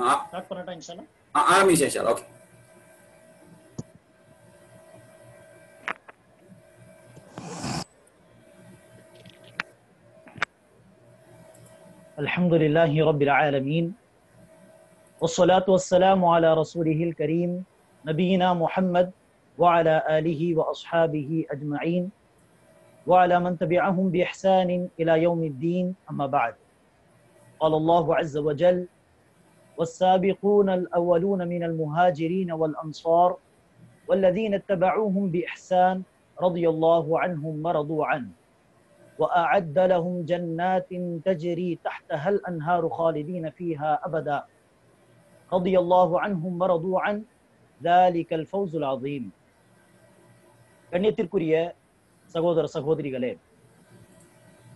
Start பண்ணட்டா இன்ஷால்லா. ஆரம்பிச்சு இன்ஷால்லா. ஓகே. الحمد لله رب العالمين والصلاة والسلام على رسوله الكريم نبينا محمد وعلى آله وأصحابه أجمعين وعلى من تبعهم بإحسان إلى يوم الدين. أما بعد، قال الله عز وجل: والسابقون الأولون من المهاجرين والأنصار والذين اتبعوهم بإحسان رضي الله عنهم ورضوا عنه وأعد لهم جنات تجري تحتها الأنهار خالدين فيها أبدا رضي الله عنهم ورضوا عنه ذلك الفوز العظيم. கண்ணியத்திற்குரிய சகோதர சகோதரிகளே,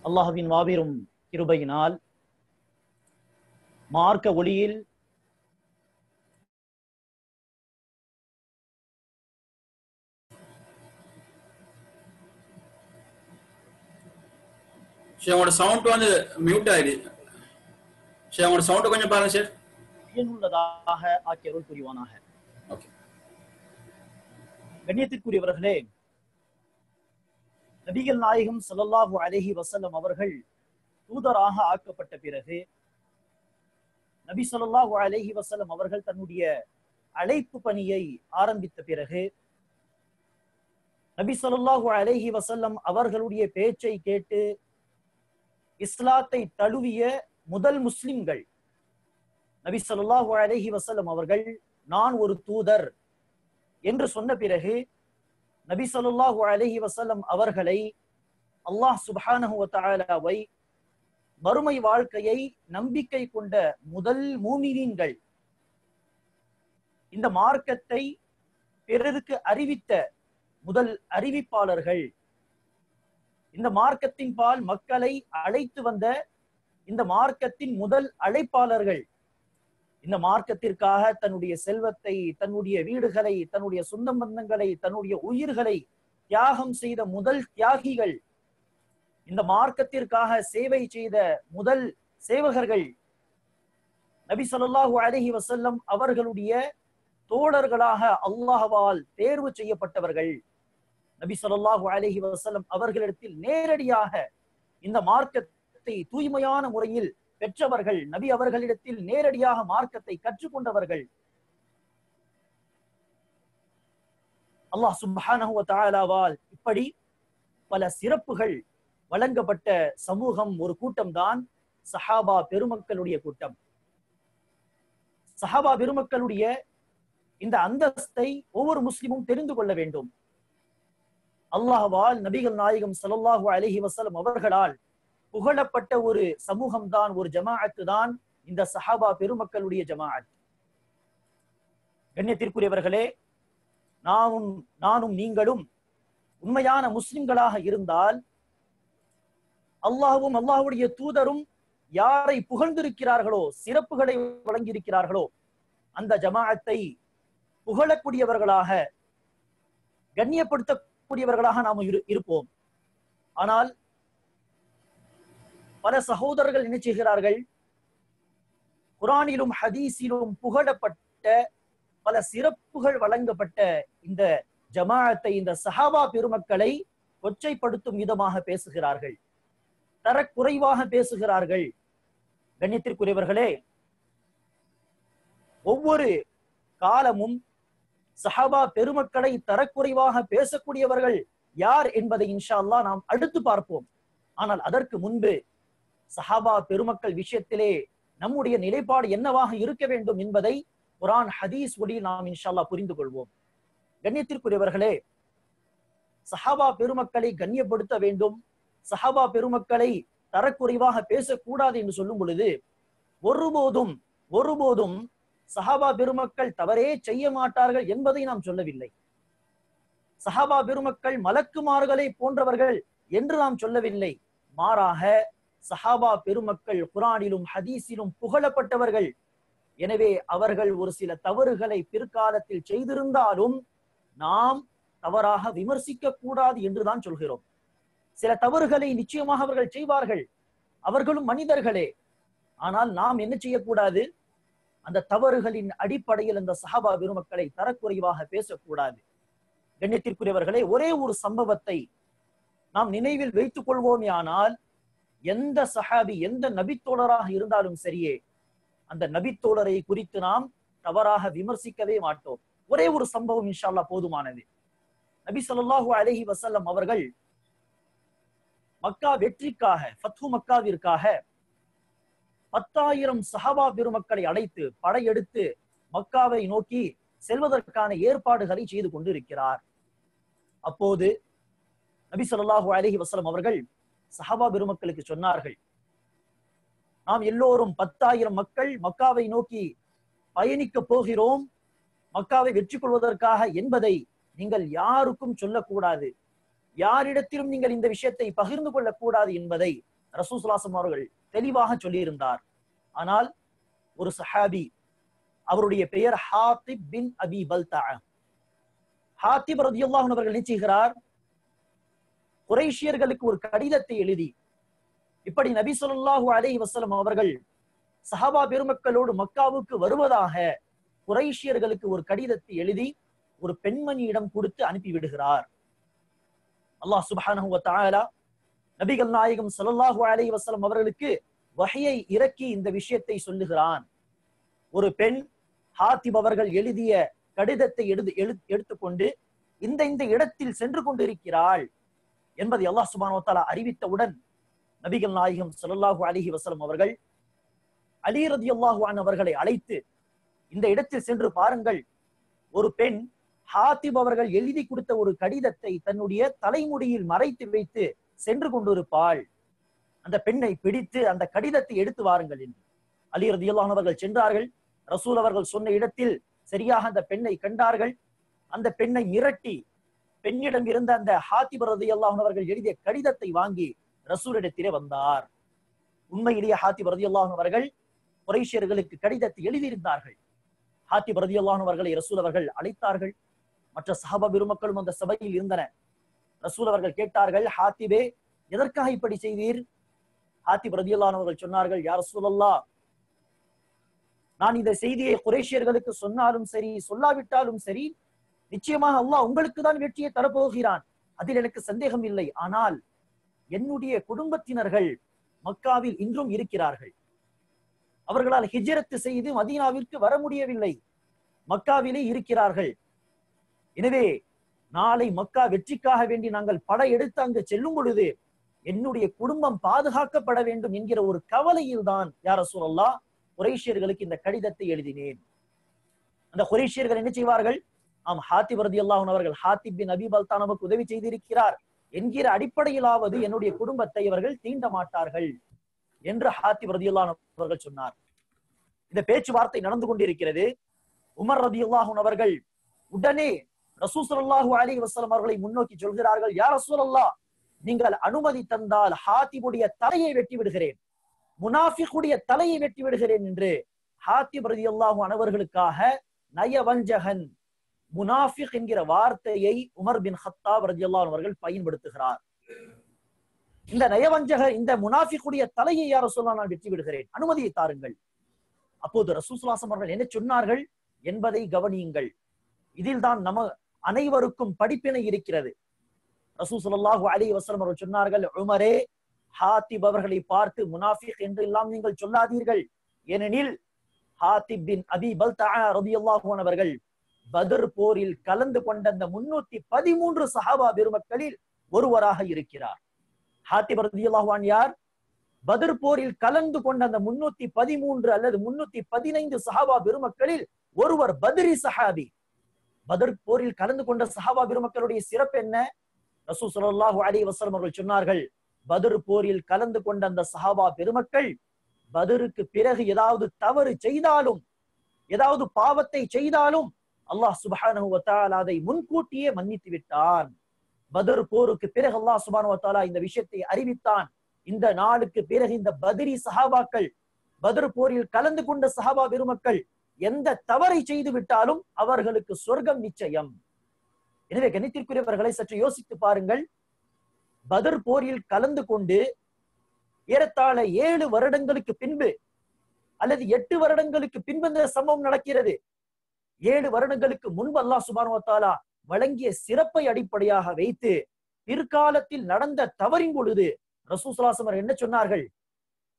அல்லாஹ்வின் மாபெரும் கிருபையினால் மார்க்க ஒளியில் உங்களோட சவுண்ட் வந்து மியூட் ஆயிடுச்சு. உங்களோட சவுண்ட் கொஞ்சம் பாருங்க சார். பயனுள்ளதாக ஆக்கி அருள் புரிவானாக. ஓகே. கண்ணியத்திற்குரியவர்களே, நபிகள் நாயகம் ஸல்லல்லாஹு அலைஹி வஸல்லம் அவர்கள் தூதராக ஆக்கப்பட்ட பிறகு நபி ஸல்லல்லாஹு அலைஹி வஸல்லம் அவர்கள் தன்னுடைய அழைப்பு பணியை ஆரம்பித்த பிறகு நபி ஸல்லல்லாஹு அலைஹி வஸல்லம் அவர்களுடைய பேச்சை கேட்டு இஸ்லாத்தை தழுவிய முதல் முஸ்லிம்கள் நபி ஸல்லல்லாஹு அலைஹி வஸல்லம் அவர்கள் நான் ஒரு தூதர் என்று சொன்ன பிறகு நபி ஸல்லல்லாஹு அலைஹி வஸல்லம் அவர்களை அல்லாஹ் சுப்ஹானஹு வ தஆலாவை மறுமை வாழ்க்கையை நம்பிக்கை கொண்ட முதல் மூமினீன்கள், இந்த மார்க்கத்தை பிறருக்கு அறிவித்த முதல் அறிவிப்பாளர்கள், இந்த மார்க்கத்தின் பால் மக்களை அழைத்து வந்த இந்த மார்க்கத்தின் முதல் அழைப்பாளர்கள், இந்த மார்க்கத்திற்காக தன்னுடைய செல்வத்தை, தன்னுடைய வீடுகளை, தன்னுடைய சொந்த பந்தங்களை, தன்னுடைய உயிர்களை தியாகம் செய்த முதல் தியாகிகள், இந்த மார்க்கத்திற்காக சேவை செய்த முதல் சேவகர்கள், நபி ஸல்லல்லாஹு அலைஹி வஸல்லம் அவர்களுடைய தோழர்களாக அல்லாஹ்வால் தேர்வு செய்யப்பட்டவர்கள், நபி ஸல்லல்லாஹு அலைஹி வஸல்லம் அவர்களிடத்தில் நேரடியாக இந்த மார்க்கத்தை தூய்மையான முறையில் பெற்றவர்கள், நபி அவர்களிடத்தில் நேரடியாக மார்க்கத்தை கற்றுக்கொண்டவர்கள். அல்லாஹ் சுப்ஹானஹு வ தஆலாவால் இப்படி பல சிறப்புகள் வழங்கப்பட்ட சமூகம் ஒரு கூட்டம்தான் சஹாபா பெருமக்களுடைய கூட்டம். சஹாபா பெருமக்களுடைய இந்த அந்தஸ்தை ஒவ்வொரு முஸ்லிமும் தெரிந்து கொள்ள வேண்டும். அல்லாஹ்வால் நபிகள் நாயகம் ஸல்லல்லாஹு அலைஹி வஸல்லம் அவர்களால் புகழப்பட்ட ஒரு சமூகம் தான், ஒரு ஜமாஅத்து தான் இந்த சஹாபா பெருமக்களுடைய ஜமாஅத். கண்ணியத்திற்குரியவர்களே, நானும் நீங்களும் உண்மையான முஸ்லிம்களாக இருந்தால் அல்லாஹ்வும் அல்லாஹ்வுடைய தூதரும் யாரை புகழ்ந்திருக்கிறார்களோ, சிறப்புகளை வழங்கியிருக்கிறார்களோ, அந்த ஜமாஅத்தை புகழக்கூடியவர்களாக, கண்ணியப்படுத்தக்கூடியவர்களாக நாம் இருப்போம். ஆனால் பல சகோதரர்கள் என்ன செய்கிறார்கள்? குர்ஆனிலும் ஹதீஸிலும் புகழப்பட்ட பல சிறப்புகள் வழங்கப்பட்ட இந்த ஜமாஅத்தை, இந்த சஹாபா பெருமக்களை கொச்சைப்படுத்தும் விதமாக பேசுகிறார்கள், தரக்குறைவாக பேசுகிறார்கள். கண்ணியத்திற்குரியவர்களே, ஒவ்வொரு காலமும் சஹாபா பெருமக்களை தரக்குறைவாக பேசக்கூடியவர்கள் யார் என்பதை இன்ஷா அல்லாஹ் நாம் அடுத்து பார்ப்போம். ஆனால் அதற்கு முன்பு சஹாபா பெருமக்கள் விஷயத்திலே நம்முடைய நிலைப்பாடு என்னவாக இருக்க வேண்டும் என்பதை குர்ஆன் ஹதீஸ் ஒளியில் நாம் இன்ஷா அல்லாஹ் புரிந்து கொள்வோம். கண்ணியத்திற்குரியவர்களே, சஹாபா பெருமக்களை கண்ணியப்படுத்த வேண்டும், சஹாபா பெருமக்களை தரக்குறைவாக பேசக்கூடாது என்று சொல்லும் பொழுது ஒருபோதும் சஹாபா பெருமக்கள் தவறே செய்ய மாட்டார்கள் என்பதை நாம் சொல்லவில்லை. சஹாபா பெருமக்கள் மலக்குமார்களை போன்றவர்கள் என்று நாம் சொல்லவில்லை. மாறாக சஹாபா பெருமக்கள் குர்ஆனிலும் ஹதீஸிலும் புகழப்பட்டவர்கள். எனவே அவர்கள் ஒரு சில தவறுகளை பிற்காலத்தில் செய்திருந்தாலும் நாம் தவறாக விமர்சிக்க கூடாது என்றுதான் சொல்கிறோம். சில தவறுகளை நிச்சயமாக அவர்கள் செய்வார்கள், அவர்களும் மனிதர்களே. ஆனால் நாம் என்ன செய்யக்கூடாது? அந்த தவறுகளின் அடிப்படையில் அந்த சஹாபா பெருமக்களை தரக்குறைவாக பேசக்கூடாது. கண்ணியத்திற்குரியவர்களே, ஒரே ஒரு சம்பவத்தை நாம் நினைவில் வைத்துக் கொள்வோமே ஆனால் எந்த சஹாபி எந்த நபித்தோழராக இருந்தாலும் சரியே அந்த நபித்தோழரை குறித்து நாம் தவறாக விமர்சிக்கவே மாட்டோம். ஒரே ஒரு சம்பவம் இன்ஷா அல்லாஹ் போதுமானது. நபி ஸல்லல்லாஹு அலைஹி வஸல்லம் அவர்கள் மக்கா வெற்றிக்காக, ஃபத்ஹு மக்காவிற்காக 10,000 சஹாபா பெருமக்களை அழைத்து படையெடுத்து மக்காவை நோக்கி செல்வதற்கான ஏற்பாடுகளை செய்து கொண்டிருக்கிறார். அப்போது நபி ஸல்லல்லாஹு அலைஹி வஸல்லம் அவர்கள் சஹாபா பெருமக்களுக்கு சொன்னார்கள், நாம் எல்லோரும் 10,000 மக்கள் மக்காவை நோக்கி பயணிக்க போகிறோம், மக்காவை வெற்றி கொள்வதற்காக என்பதை நீங்கள் யாருக்கும் சொல்லக்கூடாது, யாரிடத்திலும் நீங்கள் இந்த விஷயத்தை பகிர்ந்து கொள்ளக்கூடாது என்பதை ரசூல் ஸல்லல்லாஹு அலைஹி வஸல்லம் அவர்கள் தெளிவாக சொல்லியிருந்தார். ஆனால் ஒரு சஹாபி, அவருடைய பெயர் ஹாத்திப் பின் அபி பல்தா. ஹாத்திப் ரலியல்லாஹு அன்ஹு அவர்கள் என்ன செய்கிறார், குறைஷியர்களுக்கு ஒரு கடிதத்தை எழுதி, இப்படி நபி ஸல்லல்லாஹு அலைஹி வஸல்லம் அவர்கள் சஹாபா பெருமக்களோடு மக்காவுக்கு வருவதாக குறைஷியர்களுக்கு ஒரு கடிதத்தை எழுதி ஒரு பெண்மணியிடம் கொடுத்து அனுப்பி விடுகிறார். அல்லாஹ் சுப்ஹானஹு வ தஆலா நபிகள் நாயகம் ஸல்லல்லாஹு அலைஹி வஸல்லம் அவர்களுக்கு வஹ்யை இறக்கி இந்த விஷயத்தை சொல்லுகிறான். ஒரு பெண் ஹாத்திப் அவர்கள் எழுதிய கடிதத்தை எடுத்துக்கொண்டு இந்த இடத்தில் சென்று கொண்டிருக்கிறாள் என்பதை அல்லாஹ் சுப்ஹானஹு வ தஆலா அறிவித்தவுடன் நபிகள் நாயகம் ஸல்லல்லாஹு அலைஹி வஸல்லம் அவர்கள் அலி ரலியல்லாஹு அன்ஹு அவர்களை அழைத்து, இந்த இடத்தில் சென்று பாருங்கள், ஒரு பெண் ஹாத்திப் அவர்கள் எழுதி கொடுத்த ஒரு கடிதத்தை தன்னுடைய தலைமுடியில் மறைத்து வைத்து சென்று கொண்டிருப்பாள், அந்த பெண்ணை பிடித்து அந்த கடிதத்தை எடுத்து வாருங்கள் என்று அலி ரலியல்லாஹு அன்ஹு அவர்கள் சென்றார்கள். ரசூல் அவர்கள் சொன்ன இடத்தில் சரியாக அந்த பெண்ணை கண்டார்கள். அந்த பெண்ணை மிரட்டி பெண்ணிடம் இருந்த அந்த ஹாத்திப் ரலியல்லாஹு அன்ஹு அவர்கள் எழுதிய கடிதத்தை வாங்கி ரசூலிடத்திலே வந்தார். உண்மையிலேயே ஹாத்திப் ரலியல்லாஹு அன்ஹு அவர்கள் குறைஷியர்களுக்கு கடிதத்தை எழுதியிருந்தார்கள். ஹாத்திப் ரலியல்லாஹு அன்ஹு அவர்களை ரசூல் அவர்கள் அழைத்தார்கள். மற்ற சஹாபா பெருமக்களும் அந்த சபையில் இருந்தன. ரசூல் அவர்கள் கேட்டார்கள், ஹாத்திபே, எதற்காக இப்படி செய்தீர்? ஹாத்திப் ரலியல்லாஹு அன்ஹு அவர்கள் சொன்னார்கள், யா ரசூலல்லாஹ், நான் இந்த செய்தியை குறைஷியர்களுக்கு சொன்னாலும் சரி சொல்லாவிட்டாலும் சரி, நிச்சயமாக அல்லாஹ் உங்களுக்கு தான் வெற்றியை தரப்போகிறான், அதில் எனக்கு சந்தேகம் இல்லை. ஆனால் என்னுடைய குடும்பத்தினர்கள் மக்காவில் இன்றும் இருக்கிறார்கள். அவர்களால் ஹிஜ்ரத் செய்து மதீனாவிற்கு வர முடியவில்லை, மக்காவிலே இருக்கிறார்கள். எனவே நாளை மக்கா வெற்றிக்காக வேண்டி நாங்கள் படையெடுத்து அங்கு செல்லும் பொழுது என்னுடைய குடும்பம் பாதுகாக்கப்பட வேண்டும் என்கிற ஒரு கவலையில் தான் யா ரசூலல்லாஹ் குறைஷியர்களுக்கு இந்த கடிதத்தை எழுதினேன். அந்த குறைஷியர்கள் என்ன செய்வார்கள், ஹாத்திப் ரலியல்லாஹு அன்ஹு அவர்கள் ஹாத்திப் பின் அபி பல்தா நமக்கு உதவி செய்திருக்கிறார் என்கிற அடிப்படையிலாவது என்னுடைய குடும்பத்தை அவர்கள் தீண்ட மாட்டார்கள் என்று ஹாத்திப் ரலியல்லாஹு அன்ஹு அவர்கள் சொன்னார். இந்த பேச்சுவார்த்தை நடந்து கொண்டிருக்கிறது. உமர் ரலியல்லாஹு அன்ஹு அவர்கள் உடனே ரசூல் ஸல்லல்லாஹு அலைஹி வஸல்லம் அவர்களை முன்னோக்கி சொல்கிறார்கள், யா ரசூலல்லாஹ், நீங்கள் அனுமதி தந்தால் ஹாத்திபுடைய தலையை வெட்டி விடுகிறேன், முனாஃபிக்குடைய தலையை வெட்டி விடுகிறேன் என்று ஹாத்திப் ரலியல்லாஹு அன்ஹு அவர்களுக்காக நயவஞ்சகன், முனாஃபிக் என்கிற வார்த்தையை உமர் பின் கத்தாப் ரலியல்லாஹு அன்ஹு அவர்கள் பயன்படுத்துகிறார். இந்த நயவஞ்சகர், இந்த முனாஃபிக்குடைய தலையை யா ரசூலல்லாஹ் நான் வெட்டி விடுகிறேன், அனுமதியை தாருங்கள். அப்போது ரசூல் ஸல்லல்லாஹு அலைஹி வஸல்லம் அவர்கள் என்ன சொன்னார்கள் என்பதை கவனியுங்கள். இதில் தான் நம்ம அனைவருக்கும் படிப்பினை இருக்கிறது. ரசூல் ஸல்லல்லாஹு அலைஹி வஸல்லம் அவர்கள் சொன்னார்கள், உமரே, ஹாத்திப் அவர்களை பார்த்து முனாஃபிக் என்று எல்லாம் நீங்கள் சொல்லாதீர்கள், ஏனெனில் ஹாத்திப் பின் அபி பல்தா ரலியல்லாஹு அன்ஹு அவர்கள் பத்ர் போரில் கலந்து கொண்ட அந்த 313 சஹாபா பெருமக்களில் ஒருவராக இருக்கிறார். ஹாத்திப் ரலியல்லாஹு அன்ஹு யார்? பத்ர் போரில் கலந்து கொண்ட அந்த 313 அல்லது 315 சஹாபா பெருமக்களில் ஒருவர் பத்ரி சஹாபி. பத்ர் போரில் கலந்து கொண்ட சஹாபா பெருமக்களுடைய சிறப்பு என்ன? ரசூல் ஸல்லல்லாஹு அலைஹி வஸல்லம் அவர்கள் சொன்னார்கள், பத்ர் போரில் கலந்து கொண்ட அந்த சஹாபா பெருமக்கள் பத்ருக்கு பிறகு ஏதாவது தவறு செய்தாலும், ஏதாவது பாவத்தை செய்தாலும் அல்லாஹ் சுப்ஹானஹு வ தஆலா அதை முன்கூட்டியே மன்னித்து விட்டான். பத்ர் போருக்கு பிறகு அல்லாஹ் சுப்ஹானஹு வ தஆலா இந்த விஷயத்தை அறிவித்தான். இந்த நாளுக்கு பிறகு இந்த பத்ரி சஹாபாக்கள், பத்ர் போரில் கலந்து கொண்ட சஹாபா பெருமக்கள் எந்த தவறை செய்து விட்டாலும் அவர்களுக்கு சொர்க்கம் நிச்சயம். எனவே கண்ணியத்திற்குரியவர்களை சற்று யோசித்து பாருங்கள். பத்ர் போரில் கலந்து கொண்டு ஏறத்தாழ 7 வருடங்களுக்கு பின்பு அல்லது 8 வருடங்களுக்கு பின்பு இந்த சம்பவம் நடக்கிறது. 7 வருடங்களுக்கு முன்பு அல்லாஹ் சுப்ஹானஹு வ தஆலா வழங்கிய சிறப்பை அடிப்படையாக வைத்து பிற்காலத்தில் நடந்த தவறின் பொழுது ரசூல் ஸல்லல்லாஹு அலைஹி வஸல்லம் என்ன சொன்னார்கள்?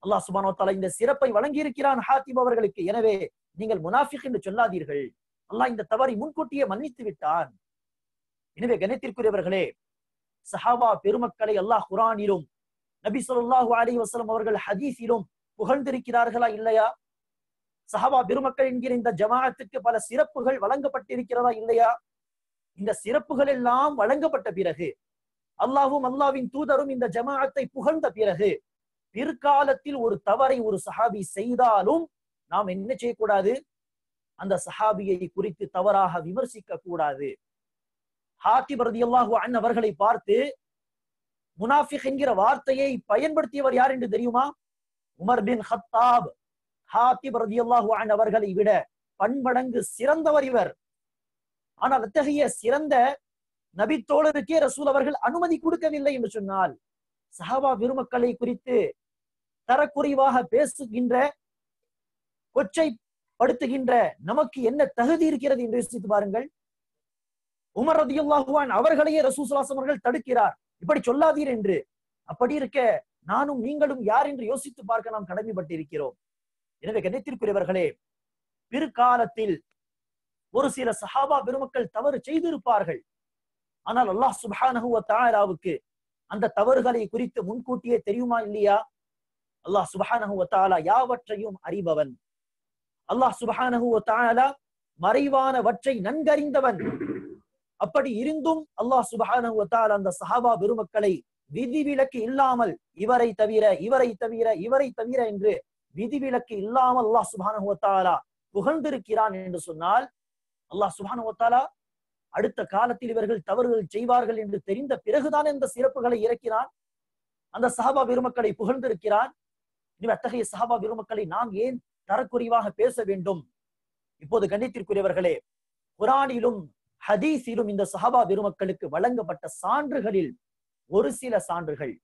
அல்லாஹ் சுப்ஹானஹு வ தஆலா இந்த சிறப்பை வழங்கி இருக்கிறான் ஹாத்திப் அவர்களுக்கு, எனவே நீங்கள் முனாஃபிக் என்று சொல்லாதீர்கள், அல்லாஹ் இந்த தவறை முன்கூட்டியே மன்னித்து விட்டான். எனவே கணித்திற்குரியவர்களே, சஹாபா பெருமக்களை அல்லாஹ் குர்ஆனிலும் நபி ஸல்லல்லாஹு அலைஹி வஸல்லம் அவர்கள் ஹதீஸிலும் புகழ்ந்திருக்கிறார்களா இல்லையா? சஹாபா பெருமக்கள் என்கிற இந்த ஜமாஅத்துக்கு பல சிறப்புகள் வழங்கப்பட்டிருக்கிறதா இல்லையா? இந்த சிறப்புகள் எல்லாம் வழங்கப்பட்ட பிறகு, அல்லாஹ்வும் அல்லாஹ்வின் தூதரும் இந்த ஜமாஅத்தை புகழ்ந்த பிறகு, பிற்காலத்தில் ஒரு தவறை ஒரு சஹாபி செய்தாலும் நாம் என்ன செய்யக்கூடாது? அந்த சஹாபியை குறித்து தவறாக விமர்சிக்க கூடாது. ஹாத்திப் ரலியல்லாஹு அன்ஹு அவர்களை பார்த்து முனாஃபிக் என்கிற வார்த்தையை பயன்படுத்தியவர் யார் என்று தெரியுமா? உமர் பின் கத்தாப். ஹாத்திப் ரலியல்லாஹு அன்ஹு அவர்களை விட பன்மடங்கு சிறந்தவர் இவர். ஆனால் அத்தகைய சிறந்த நபி தோழருக்கே ரசூல் அவர்கள் அனுமதி கொடுக்கவில்லை என்று சொன்னால், சஹாபா பெருமக்களை குறித்து தரக்குறைவாக பேசுகின்ற, கொச்சைப்படுத்துகின்ற நமக்கு என்ன தகுதி இருக்கிறது என்று யோசித்து பாருங்கள். உமர் ரலியல்லாஹு அன்ஹு அவர்களையே ரசூல் ஸல்லல்லாஹு அலைஹி வஸல்லம் அவர்கள் தடுக்கிறார், இப்படி சொல்லாதீர் என்று. அப்படி இருக்க நானும் நீங்களும் யார் என்று யோசித்து பார்க்க நாம் கடமைப்பட்டிருக்கிறோம். எனவே கணித்திற்குரியவர்களே, பிற்காலத்தில் ஒரு சில சஹாபா பெருமக்கள் தவறு செய்திருப்பார்கள். ஆனால் அல்லாஹ் சுப்ஹானஹு வ தஆலாவுக்கு அந்த தவறுகளை குறித்து முன்கூட்டியே தெரியுமா இல்லையா? அல்லாஹ் சுப்ஹானஹு வ தஆலா யாவற்றையும் அறிபவன். அல்லாஹ் சுப்ஹானஹு வ தஆலா மறைவானவற்றை நன்கறிந்தவன். அப்படி இருந்தும் அல்லாஹ் சுப்ஹானஹு வ தஆலா அந்த சஹாபா பெருமக்களை விதிவிலக்கு இல்லாமல் இவரை தவிர இவரை தவிர இவரை தவிர என்று விதிவிலக்கு இல்லாமல் அல்லாஹ் சுப்ஹானஹு வ தஆலா புகழ்ந்திருக்கிறான் என்று சொன்னால், அல்லாஹ் சுப்ஹானஹு வ தஆலா அடுத்த காலத்தில் இவர்கள் தவறுகள் செய்வார்கள் என்று தெரிந்த பிறகுதான் இந்த சிறப்புகளை இறக்கிறான், அந்த சஹாபா பெருமக்களை புகழ்ந்திருக்கிறான். அத்தகைய சஹாபா பெருமக்களை நாம் ஏன் தரக்குறைவாக பேச வேண்டும்? இப்போது கண்ணியத்திற்குரியவர்களே, குர்ஆனிலும் ஹதீஸிலும் இந்த சஹாபா பெருமக்களுக்கு வழங்கப்பட்ட சான்றுகளில் ஒரு சில சான்றுகள்,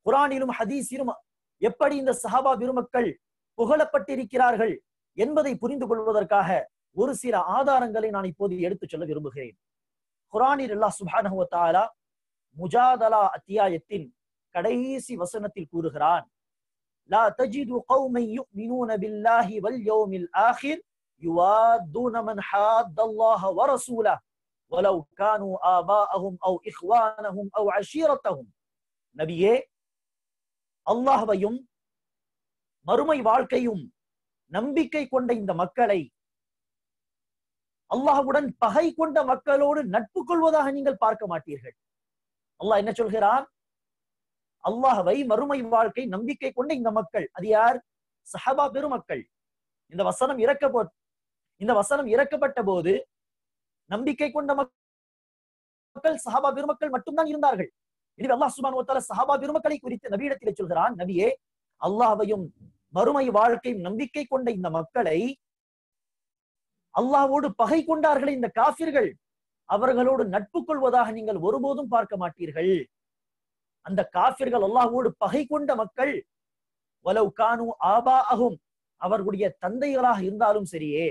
குர்ஆனிலும் ஹதீஸிலும் எப்படி இந்த சஹாபா பெருமக்கள் புகழப்பட்டிருக்கிறார்கள் என்பதை புரிந்து கொள்வதற்காக ஒரு சில ஆதாரங்களை நான் இப்போது எடுத்துச் சொல்ல விரும்புகிறேன். குர்ஆனில் அல்லாஹ் சுப்ஹானஹு வ தஆலா முஜாதலா அத்தியாயத்தின் கடைசி வசனத்தில் கூறுகிறான், லா தஜிது கௌமன் யுமினூன பில்லாஹி வல் யௌமில் ஆகிர் யுவாதுன மன் ஹாத்தல்லாஹ வ ரசூலஹு வலவ் கானூ ஆபாஅஹும் அவ் இக்வானஹும் அவ் அஷீரத்தஹும். நபியே, அல்லாஹ்வையும் மறுமை வாழ்க்கையும் நம்பிக்கை கொண்ட இந்த மக்களை அல்லாஹ்வுடன் பகை கொண்ட மக்களோடு நட்பு கொள்வதாக நீங்கள் பார்க்க மாட்டீர்கள். அல்லாஹ் என்ன சொல்கிறான்? அல்லாஹ்வை மறுமை வாழ்க்கை நம்பிக்கை கொண்ட இந்த மக்கள், அது யார்? சஹாபா பெருமக்கள். இந்த வசனம் இறக்கப்பட்ட போது நம்பிக்கை கொண்ட மக்கள் சஹாபா பெருமக்கள் மட்டும்தான் இருந்தார்கள். எனவே அல்லாஹ் சுப்ஹானஹு வ தஆலா சஹாபா பெருமக்களை குறித்து நபியிடத்திலே சொல்கிறான், நபியே, அல்லாஹ்வையும் மறுமை வாழ்க்கையும் நம்பிக்கை கொண்ட இந்த மக்களை அல்லாஹ்வோடு பகை கொண்டார்களே இந்த காஃபிர்கள், அவர்களோடு நட்பு கொள்வதாக நீங்கள் ஒருபோதும் பார்க்க மாட்டீர்கள். அந்த காஃபிர்கள் அல்லாஹ்வோடு பகை கொண்ட மக்கள், வலவ் கானூ ஆபாஅஹும், அவர்களுடைய தந்தைகளாக இருந்தாலும் சரியே,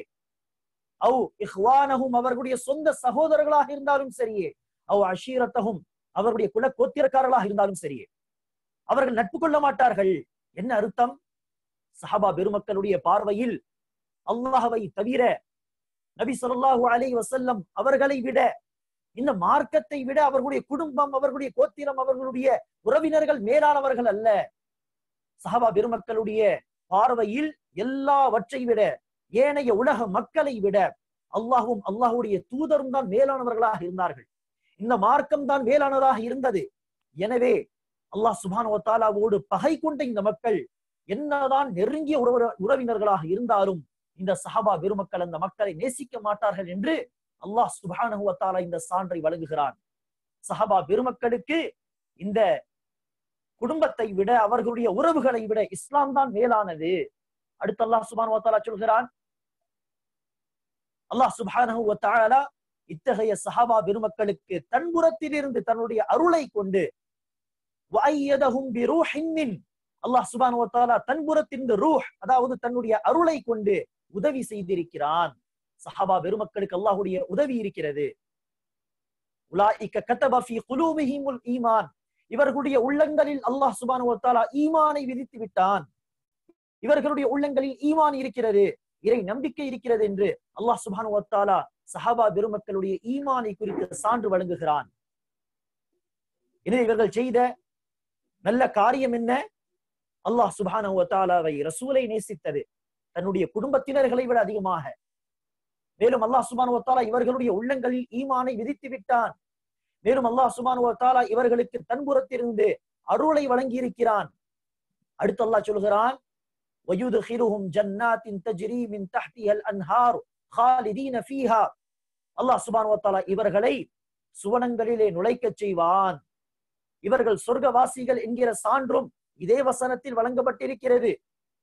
அவ் இக்வானஹும், அவர்களுடைய சொந்த சகோதரர்களாக இருந்தாலும் சரியே, அவ் அஷீரத்தஹும், அவருடைய குல கோத்திரக்காரர்களாக இருந்தாலும் சரியே, அவர்கள் நட்பு கொள்ள மாட்டார்கள். என்ன அர்த்தம்? சஹாபா பெருமக்களுடைய பார்வையில் அல்லாஹ்வை தவிர, நபி ஸல்லல்லாஹு அலைஹி வஸல்லம் அவர்களை விட, இந்த மார்க்கத்தை விட அவர்களுடைய குடும்பம், அவர்களுடைய கோத்திரம், அவர்களுடைய உறவினர்கள் மேலானவர்கள் அல்ல. சஹாபா பெருமக்களுடைய பார்வையில் எல்லாவற்றை விட, ஏனைய உலக மக்களை விட அல்லாஹ்வும் அல்லாஹ்வுடைய தூதரும் தான் மேலானவர்களாக இருந்தார்கள். இந்த மார்க்கம் தான் மேலானதாக இருந்தது. எனவே அல்லாஹ் சுப்ஹானஹு வ தஆலாவோடு பகை கொண்ட இந்த மக்கள் என்னதான் நெருங்கிய உறவினர்களாக இருந்தாலும் இந்த சஹாபா பெருமக்கள் அந்த மக்களை நேசிக்க மாட்டார்கள் என்று அல்லாஹ் சுப்ஹானஹு வ தஆலா இந்த சான்றை வழங்குகிறான். சஹாபா பெருமக்களுக்கு இந்த குடும்பத்தை விட, அவர்களுடைய உறவுகளை விட இஸ்லாம் தான் மேலானது. அடுத்து அல்லாஹ் சுப்ஹானஹு வ தஆலா சொல்கிறான், அல்லாஹ் சுப்ஹானஹு வ தஆலா இத்தகைய சஹாபா பெருமக்களுக்கு தன்புறத்திலிருந்து தன்னுடைய அருளை கொண்டு வஅய்யதஹும் பிரூஹின் மின், அல்லாஹ் சுப்ஹானஹு வ தஆலா தன்புறத்தின் ரூஹ், அதாவது தன்னுடைய அருளை கொண்டு உதவி செய்திருக்கிறான். சஹாபா பெருமக்களுக்கு அல்லாஹ்வுடைய உதவி இருக்கிறது. உலாயிக கதப ஃபீ குலூபிஹிமுல் ஈமான், இவர்களுடைய உள்ளங்களில் அல்லாஹ் சுப்ஹானஹு வ தஆலா ஈமானை விதித்து விட்டான். இவர்களுடைய உள்ளங்களில் ஈமான் இருக்கிறது, இறை நம்பிக்கை இருக்கிறது என்று அல்லாஹ் சுப்ஹானஹு வ தஆலா சஹாபா பெருமக்களுடைய ஈமானை குறித்து சான்று வழங்குகிறான். எனவே இவர்கள் செய்த நல்ல காரியம் என்ன? அல்லாஹ் சுப்ஹானஹு வ தஆலாவை, ரசூலை நேசித்தது, தன்னுடைய குடும்பத்தினர்களை விட அதிகமாக. மேலும் அல்லாஹ் சுப்ஹானஹு வ தஆலா இவர்களுடைய உள்ளங்களில் ஈமானை விதித்து விட்டான். மேலும் அல்லாஹ் சுப்ஹானஹு வ தஆலா இவர்களுக்கு தன்புறத்திலிருந்து அருளை வழங்கி இருக்கிறான். அடுத்து அல்லாஹ் சொல்கிறான், வயுத்கிலுஹும் ஜன்னாத்தின் தஜ்ரி மின் தஹ்திஹல் அன்ஹார் காலிதீன ஃபீஹா. அல்லாஹ் சுப்ஹானஹு வ தஆலா இவர்களை சுவனங்களிலே நுழைக்கச் செய்வான். இவர்கள் சொர்க்கவாசிகள் என்கிற சான்றும் இதே வசனத்தில் வழங்கப்பட்டிருக்கிறது.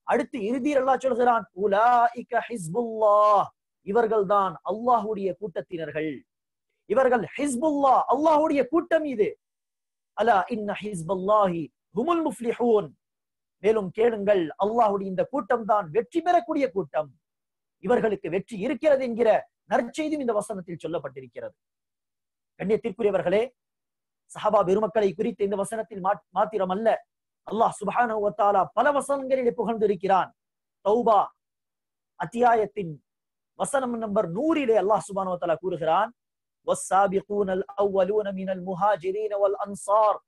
அடுத்து இறுதியில் அல்லாஹ் சொல்கிறான், உலாயிக ஹிஸ்புல்லாஹ், இவர்கள்தான் அல்லாஹ்வுடைய கூட்டத்தினர்கள். இவர்கள் ஹிஸ்புல்லாஹ், அல்லாஹ்வுடைய கூட்டம். இது அலா இன்ன ஹிஸ்பல்லாஹி ஹுமுல் முஃப்லிஹூன். மேலும் கேளுங்கள், அல்லாஹ்வுடைய இந்த கூட்டம் தான் வெற்றி பெறக்கூடிய கூட்டம். இவர்களுக்கு வெற்றி இருக்கிறது என்கிற நற்செய்தியும் இந்த வசனத்தில் சொல்லப்பட்டிருக்கிறது. கண்ணியத்திற்குரியவர்களே, சஹாபா பெருமக்களை குறித்து இந்த வசனத்தில் மாத்திரமல்ல, அல்லாஹ் சுப்ஹானஹு வ தஆலா பல வசனங்களிலே புகழ்ந்திருக்கிறான். தௌபா அத்தியாயத்தின் வசனம் நம்பர் 100 அல்லாஹ் சுப்ஹானஹு வ தஆலா கூறுகிறான், வஸ்ஸாபிகூனல் அவ்வலூன மினல் முஹாஜிரீன வல் அன்சார்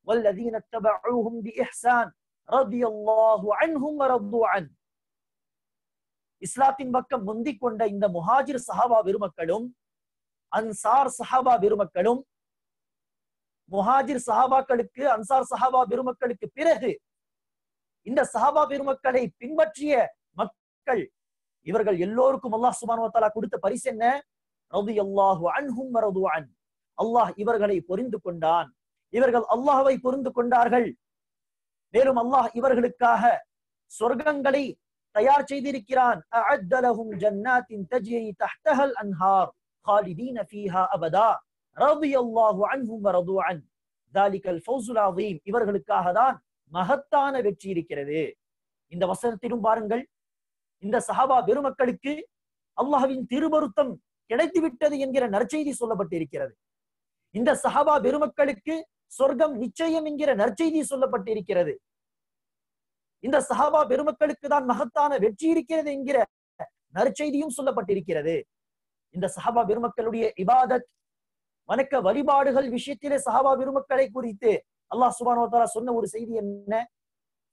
வல்லதீன தபஊஹும் பிஇஹ்சான் ரலியல்லாஹு அன்ஹும் வரது அன். இஸ்லாத்தின் பக்கம் முந்திக் கொண்ட இந்த முஹாஜிர் சஹாபா பெருமக்களும் அன்சார் சஹாபா பெருமக்களும், முஹாஜிர் சஹாபாக்களுக்கு அன்சார் சஹாபா பெருமக்களுக்கு பிறகு இந்த சஹாபா பெருமக்களை பின்பற்றிய மக்கள், இவர்கள் எல்லோருக்கும் அல்லாஹ் சுப்ஹானஹு வ தஆலா கொடுத்த பரிசு என்ன? ரலியல்லாஹு அன்ஹும் வரது அன். அல்லாஹ் இவர்களை பொருந்து கொண்டான், இவர்கள் அல்லாஹ்வை பொருந்து கொண்டார்கள். மேலும் அல்லாஹ் இவர்களுக்காக சொர்க்கங்களை தயார் செய்திருக்கிறான். அஅத்த லஹும் ஜன்னாத்தின் தஜ்ரி தஹ்தஹல் அன்ஹார் காலிதீன ஃபீஹா அபதா ரலியல்லாஹு அன்ஹும் வரது அன். ذلكல் ஃபௌஸுல் அஸீம். இவர்களுக்காக தான் மகத்தான வெற்றி இருக்கிறது. இந்த வசனத்திலும் பாருங்கள், இந்த சஹாபா பெருமக்களுக்கு அல்லாஹ்வின் திருபொருத்தம் கிடைத்து விட்டது என்கிற நற்செய்தி சொல்லப்பட்டிருக்கிறது. இந்த சஹாபா பெருமக்களுக்கு சொர்க்கம் நிச்சயம் என்கிற நற்செய்தி சொல்லப்பட்டிருக்கிறது. இந்த சஹாபா பெருமக்களுக்கு தான் மகத்தான வெற்றி இருக்கிறது என்கிற நற்செய்தியும் சொல்லப்பட்டிருக்கிறது. இந்த சஹாபா பெருமக்களுடைய இபாதத், வணக்க வழிபாடுகள் விஷயத்திலே சஹாபா பெருமக்களை குறித்து அல்லாஹ் சுப்ஹானஹு வ தஆலா சொன்ன ஒரு செய்தி என்ன?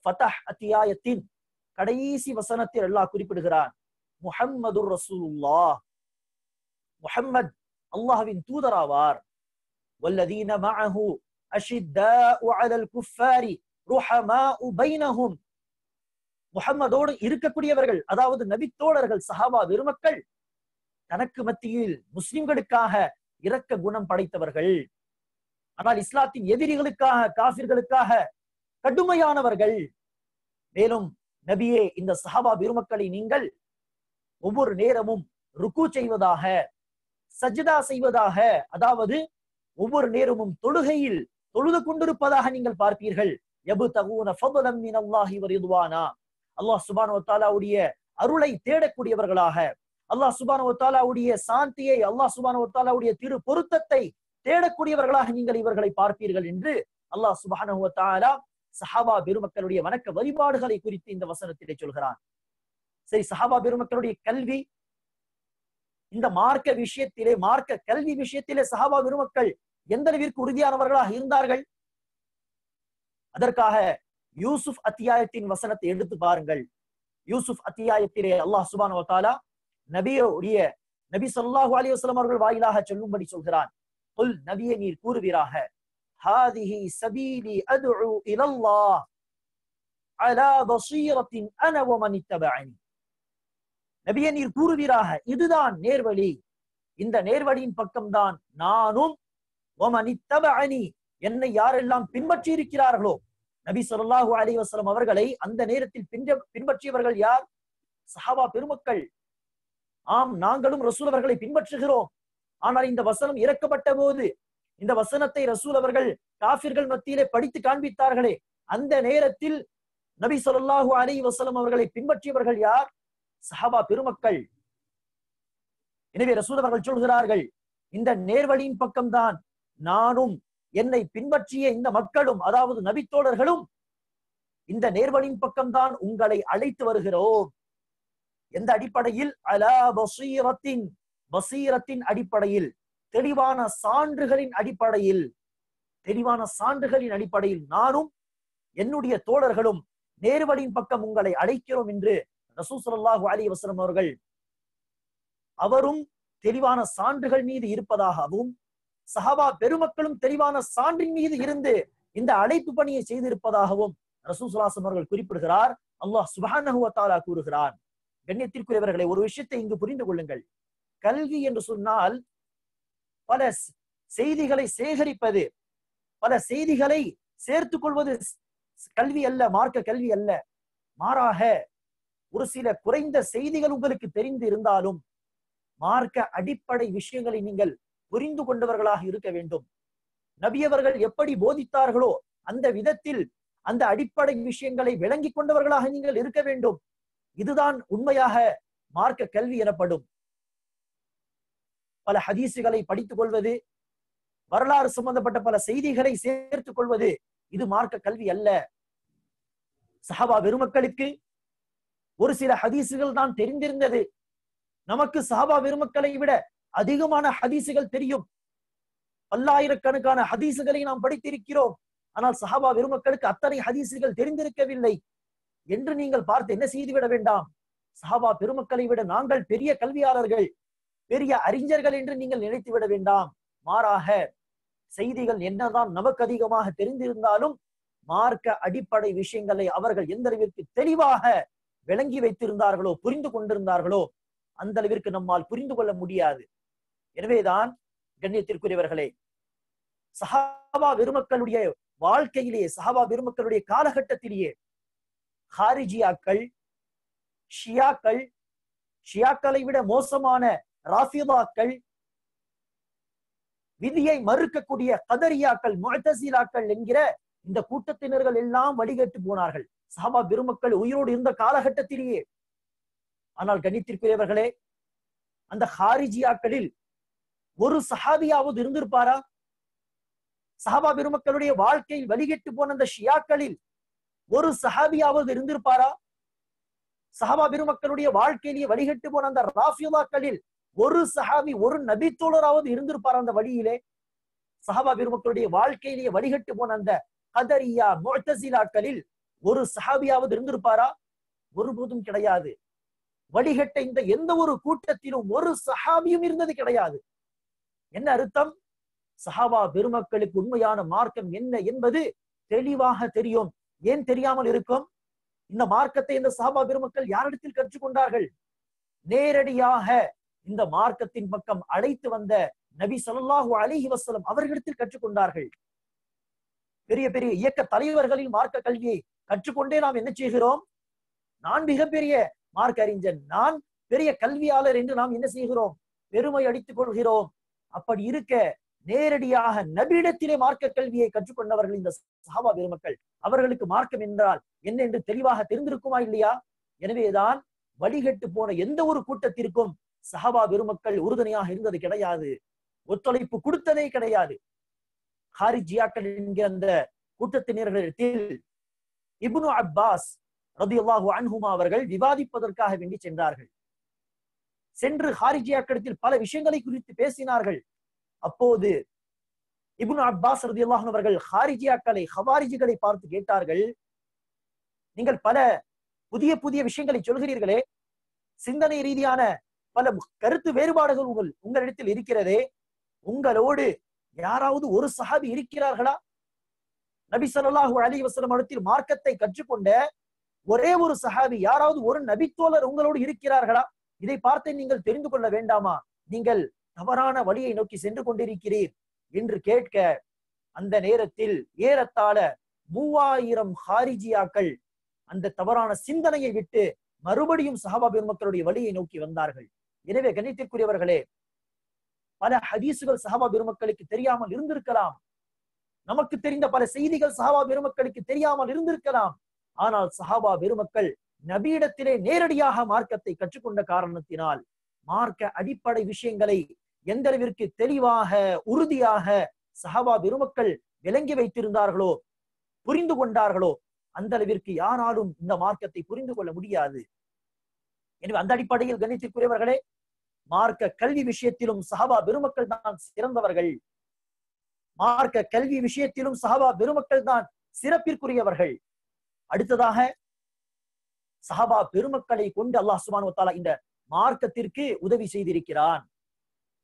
ஃபதஹ் அத்தியாயத்தின் கடைசி வசனத்தில் அல்லாஹ் குறிப்பிடுகிறான், முஹம்மதுர் ரசூலுல்லாஹ், முஹம்மத் அல்லாஹ்வின் தூதராவார். வல்லதீன மஅஹு அஷித்தாஉ அலல் குஃபாரி ருஹமாஉ பைனஹும். முஹம்மதோடு இருக்கக்கூடியவர்கள், அதாவது நபித்தோழர்கள் சஹாபா பெருமக்கள், தனக்கு மத்தியில் முஸ்லிம்களுக்காக இரக்க குணம் படைத்தவர்கள். ஆனால் இஸ்லாத்தின் எதிரிகளுக்காக, காஃபிர்களுக்காக கடுமையானவர்கள். மேலும் நபியே, இந்த சஹாபா பெருமக்களை நீங்கள் ஒவ்வொரு நேரமும் ருக்கு செய்வதாக, சஜ்தா செய்வதாக, அதாவது ஒவ்வொரு நேரமும் தொழுகையில் தொழுது கொண்டிருப்பதாக நீங்கள் பார்ப்பீர்கள். யப்தகூன ஃபضلا மின் அல்லாஹி வ ரிضவானா. அல்லாஹ் சுப்ஹானஹு வ தஆலாவுடைய அருளை தேடக்கூடியவர்களாக, அல்லாஹ் சுப்ஹானஹு வ தஆலாவுடைய சாந்தியை, அல்லாஹ் சுப்ஹானஹு வ தஆலாவுடைய திரு பொருத்தத்தை தேடக்கூடியவர்களாக நீங்கள் இவர்களை பார்ப்பீர்கள் என்று அல்லாஹ் சுப்ஹானஹு வ தஆலா சஹாபா பெருமக்களுடைய வணக்க வழிபாடுகளை குறித்து இந்த வசனத்திலே சொல்கிறான். சரி, சஹாபா பெருமக்களுடைய கல்வி, இந்த மார்க்க விஷயத்திலே, மார்க்க கல்வி விஷயத்திலே சஹாபா பெருமக்கள் எந்த அளவிற்கு உறுதியானவர்களாக இருந்தார்கள்? அதற்காக யூசுப் அத்தியாயத்தின் வசனத்தை எடுத்து பாருங்கள். யூசுப் அத்தியாயத்திலே அல்லாஹ் சுப்ஹானஹு வ தஆலா நபி ஸல்லல்லாஹு அலைஹி வஸல்லம் அவர்கள் வாயிலாக சொல்லும்படி சொல்கிறான். குல், நபியே நீர் கூறுவீராக, ஹாதிஹி சபீலி அத்உ இலல்லாஹ் அலா பஸீரத்தின் அன வ மன் இத்தபஅனி. நபியே நீர் கூறுவீராக, இதுதான் நேர்வழி, இந்த நேர்வழியின் பக்கம்தான் நானும், வ மன் இத்தபஅனி, என்னை யாரெல்லாம் பின்பற்றி இருக்கிறார்களோ. நபி ஸல்லல்லாஹு அலைஹி வஸல்லம் அவர்களை அந்த நேரத்தில் பின்பற்றியவர்கள் யார்? சஹாபா பெருமக்கள். ஆம், நாங்களும் ரசூல் அவர்களை பின்பற்றுகிறோம். ஆனால் இந்த வசனம் இறக்கப்பட்ட போது, இந்த வசனத்தை ரசூல் அவர்கள் காஃபிர்கள் மத்தியிலே படித்து காண்பித்தார்களே, அந்த நேரத்தில் நபி ஸல்லல்லாஹு அலைஹி வஸல்லம் அவர்களை பின்பற்றியவர்கள் யார்? சஹாபா பெருமக்கள். எனவே ரசூல் அவர்கள் சொல்கிறார்கள், இந்த நேர்வழியின் பக்கம்தான் நானும் என்னை பின்பற்றிய இந்த மக்களும், அதாவது நபித்தோழர்களும் இந்த நேர்வழியின் பக்கம்தான் உங்களை அழைத்து வருகிறோம். எந்த அடிப்படையில்? அலா பஸீரத்தின், பஸீரத்தின் அடிப்படையில், தெளிவான சான்றுகளின் அடிப்படையில், தெளிவான சான்றுகளின் அடிப்படையில் நானும் என்னுடைய தோழர்களும் நேர்வழியின் பக்கம் உங்களை அழைக்கிறோம் என்று ரசூல் ஸல்லல்லாஹு அலைஹி வஸல்லம் அவர்கள் அவரும் தெளிவான சான்றுகள் மீது இருப்பதாகவும், சஹாபா பெருமக்களும் தெளிவான சான்றின் மீது இருந்து இந்த அழைப்பு பணியை செய்திருப்பதாகவும் ரசூல் ஸல்லல்லாஹு அலைஹி வஸல்லம் அவர்கள் குறிப்பிடுகிறார். அல்லாஹ் சுப்ஹானஹு வ தஆலா கூறுகிறான். கண்ணியத்திற்குரியவர்களை, ஒரு விஷயத்தை இங்கு புரிந்து கொள்ளுங்கள். கல்வி என்று சொன்னால் பல செய்திகளை சேகரிப்பது, பல செய்திகளை சேர்த்துக் கொள்வது கல்வி அல்ல, மார்க்க கல்வி அல்ல. மாறாக ஒரு சில குறைந்த செய்திகள் உங்களுக்கு தெரிந்து இருந்தாலும் மார்க்க அடிப்படை விஷயங்களை நீங்கள் புரிந்து கொண்டவர்களாக இருக்க வேண்டும். நபியவர்கள் எப்படி போதித்தார்களோ அந்த விதத்தில் அந்த அடிப்படை விஷயங்களை விளங்கிக் கொண்டவர்களாக நீங்கள் இருக்க வேண்டும். இதுதான் உண்மையாக மார்க்க கல்வி எனப்படும். பல ஹதீசுகளை படித்துக் கொள்வது, வரலாறு சம்பந்தப்பட்ட பல செய்திகளை சேர்த்துக் கொள்வது, இது மார்க்க கல்வி அல்ல. சஹாபா பெருமக்களுக்கு ஒரு சில ஹதீசுகள் தான் தெரிந்திருந்தது. நமக்கு சஹாபா பெருமக்களை விட அதிகமான ஹதீசுகள் தெரியும். பல்லாயிரக்கணக்கான ஹதீசுகளை நாம் படித்திருக்கிறோம். ஆனால் சஹாபா பெருமக்களுக்கு அத்தனை ஹதீசுகள் தெரிந்திருக்கவில்லை என்று நீங்கள் பார்த்து என்ன செய்துவிட வேண்டாம். சஹாபா பெருமக்களை விட நாங்கள் பெரிய கல்வியாளர்கள், பெரிய அறிஞர்கள் என்று நீங்கள் நினைத்து விட வேண்டாம். மாறாக செய்திகள் என்னதான் நமக்கு அதிகமாக தெரிந்திருந்தாலும் மார்க்க அடிப்படை விஷயங்களை அவர்கள் எந்த அளவிற்கு தெளிவாக விளங்கி வைத்திருந்தார்களோ, புரிந்து கொண்டிருந்தார்களோ, அந்த அளவிற்கு நம்மால் புரிந்து கொள்ள முடியாது. எனவேதான் கண்ணியத்திற்குரியவர்களே, சஹாபா பெருமக்களுடைய வாழ்க்கையிலேயே, சஹாபா பெருமக்களுடைய காலகட்டத்திலேயே ஹாரிஜியாக்கள், ஷியாக்கள், ஷியாக்களை விட மோசமான ராஃபிதாக்கள், விதியை மறுக்கக்கூடிய கதரியாக்கள், முஅ்தஸிலாக்கள் என்கிற இந்த கூட்டத்தினர்கள் எல்லாம் வழிகட்டு போனார்கள் சஹாபா பெருமக்கள் உயிரோடு இருந்த காலகட்டத்திலேயே. ஆனால் கண்ணியத்திற்குரியவர்களே, அந்த ஹாரிஜியாக்களில் ஒரு சஹாபியாவது இருந்திருப்பாரா? சஹாபா பெருமக்களுடைய வாழ்க்கையில் வழிகட்டு போன அந்த ஷியாக்களில் ஒரு சஹாபியாவது இருந்திருப்பாரா? சஹாபா பெருமக்களுடைய வாழ்க்கையிலேயே வழிகட்டு போன அந்த ராஃபிதாக்களில் ஒரு சஹாபி, ஒரு நபித்தோழராவது இருந்திருப்பாரா அந்த வழியிலே? சஹாபா பெருமக்களுடைய வாழ்க்கையிலேயே வழிகட்டு போன அந்த கதரியா, முஅ்தஸிலாக்களில் ஒரு சஹாபியாவது இருந்திருப்பாரா? ஒருபோதும் கிடையாது. வழிகட்ட இந்த எந்த ஒரு கூட்டத்திலும் ஒரு சஹாபியும் இருந்தது கிடையாது. என்ன அர்த்தம்? சஹாபா பெருமக்களுக்கு உண்மையான மார்க்கம் என்ன என்பது தெளிவாக தெரியும். ஏன் தெரியாமல் இருக்கும்? இந்த மார்க்கத்தை இந்த சஹாபா பெருமக்கள் யாரிடத்தில் கற்றுக்கொண்டார்கள்? நேரடியாக இந்த மார்க்கத்தின் பக்கம் அழைத்து வந்த நபி ஸல்லல்லாஹு அலைஹி வஸல்லம் அவர்களிடத்தில் கற்றுக்கொண்டார்கள். பெரிய பெரிய இயக்க தலைவர்களின் மார்க்க கல்வியை கற்றுக்கொண்டே நாம் என்ன செய்கிறோம்? நான் மிகப்பெரிய மார்க்க அறிஞன், நான் பெரிய கல்வியாளர் என்று நாம் என்ன செய்கிறோம்? பெருமை அடித்துக் கொள்கிறோம். அப்படி இருக்க நேரடியாக நபியிடத்திலே மார்க்க கல்வியை கற்றுக்கொண்டவர்கள் இந்த சஹாபா பெருமக்கள். அவர்களுக்கு மார்க்கம் என்றால் என்ன என்று தெளிவாக தெரிந்திருக்குமா இல்லையா? எனவேதான் வழிகட்டு போன எந்த ஒரு கூட்டத்திற்கும் சஹாபா பெருமக்கள் உறுதுணையாக இருந்தது கிடையாது, ஒத்துழைப்பு கொடுத்ததே கிடையாது. ஹாரிஜியாக்கள் என்கிற அந்த கூட்டத்தினர்களிடத்தில் இப்னு அப்பாஸ் ரலியல்லாஹு அன்ஹுமா அவர்கள் விவாதிப்பதற்காக வேண்டி சென்றார்கள். சென்று ஹாரிஜியாக்களிடத்தில் பல விஷயங்களை குறித்து பேசினார்கள். அப்போது இப்னு அப்பாஸ் ரலியல்லாஹு அன்ஹு அவர்கள் ஹாரிஜியாக்களை, ஹவாரிஜிகளை பார்த்து கேட்டார்கள், நீங்கள் பல புதிய புதிய விஷயங்களை சொல்கிறீர்களே, சிந்தனை ரீதியான பல கருத்து வேறுபாடுகள் உங்களிடத்தில் இருக்கிறதே, உங்களோடு யாராவது ஒரு சஹாபி இருக்கிறார்களா? நபி ஸல்லல்லாஹு அலைஹி வஸல்லம் இடத்தில் மார்க்கத்தை கற்றுக்கொண்ட ஒரே ஒரு சஹாபி, யாராவது ஒரு நபித்தோழர் உங்களோடு இருக்கிறார்களா? இதை பார்த்து நீங்கள் தெரிந்து கொள்ள வேண்டாமா? நீங்கள் தவறான வழியை நோக்கி சென்று கொண்டிருக்கிறீர் என்று கேட்க, அந்த நேரத்தில் ஏறத்தாழ 3000 ஹாரிஜியாக்கள் அந்த தவறான சிந்தனையை விட்டு மறுபடியும் சஹாபா பெருமக்களுடைய வழியை நோக்கி வந்தார்கள். எனவே கண்ணியத்திற்குரியவர்களே, பல ஹதீசுகள் சஹாபா பெருமக்களுக்கு தெரியாமல் இருந்திருக்கலாம். நமக்கு தெரிந்த பல செய்திகள் சஹாபா பெருமக்களுக்கு தெரியாமல் இருந்திருக்கலாம். ஆனால் சஹாபா பெருமக்கள் நபியிடத்திலே நேரடியாக மார்க்கத்தை கற்றுக்கொண்ட காரணத்தினால் மார்க்க அடிப்படை விஷயங்களை எந்த அளவிற்கு தெளிவாக உறுதியாக சஹாபா பெருமக்கள் விளங்கி வைத்திருந்தார்களோ, புரிந்து கொண்டார்களோ, அந்த அளவிற்கு யாராலும் இந்த மார்க்கத்தை புரிந்து கொள்ள முடியாது. எனவே அந்த அடிப்படையில் கணித்திற்குரியவர்களே, மார்க்க கல்வி விஷயத்திலும் சஹாபா பெருமக்கள் தான் சிறந்தவர்கள். மார்க்க கல்வி விஷயத்திலும் சஹாபா பெருமக்கள் தான் சிறப்பிற்குரியவர்கள். அடுத்ததாக சஹாபா பெருமக்களை கொண்டு அல்லாஹ் சுப்ஹானஹு வ தஆலா இந்த மார்க்கத்திற்கு உதவி செய்திருக்கிறான்.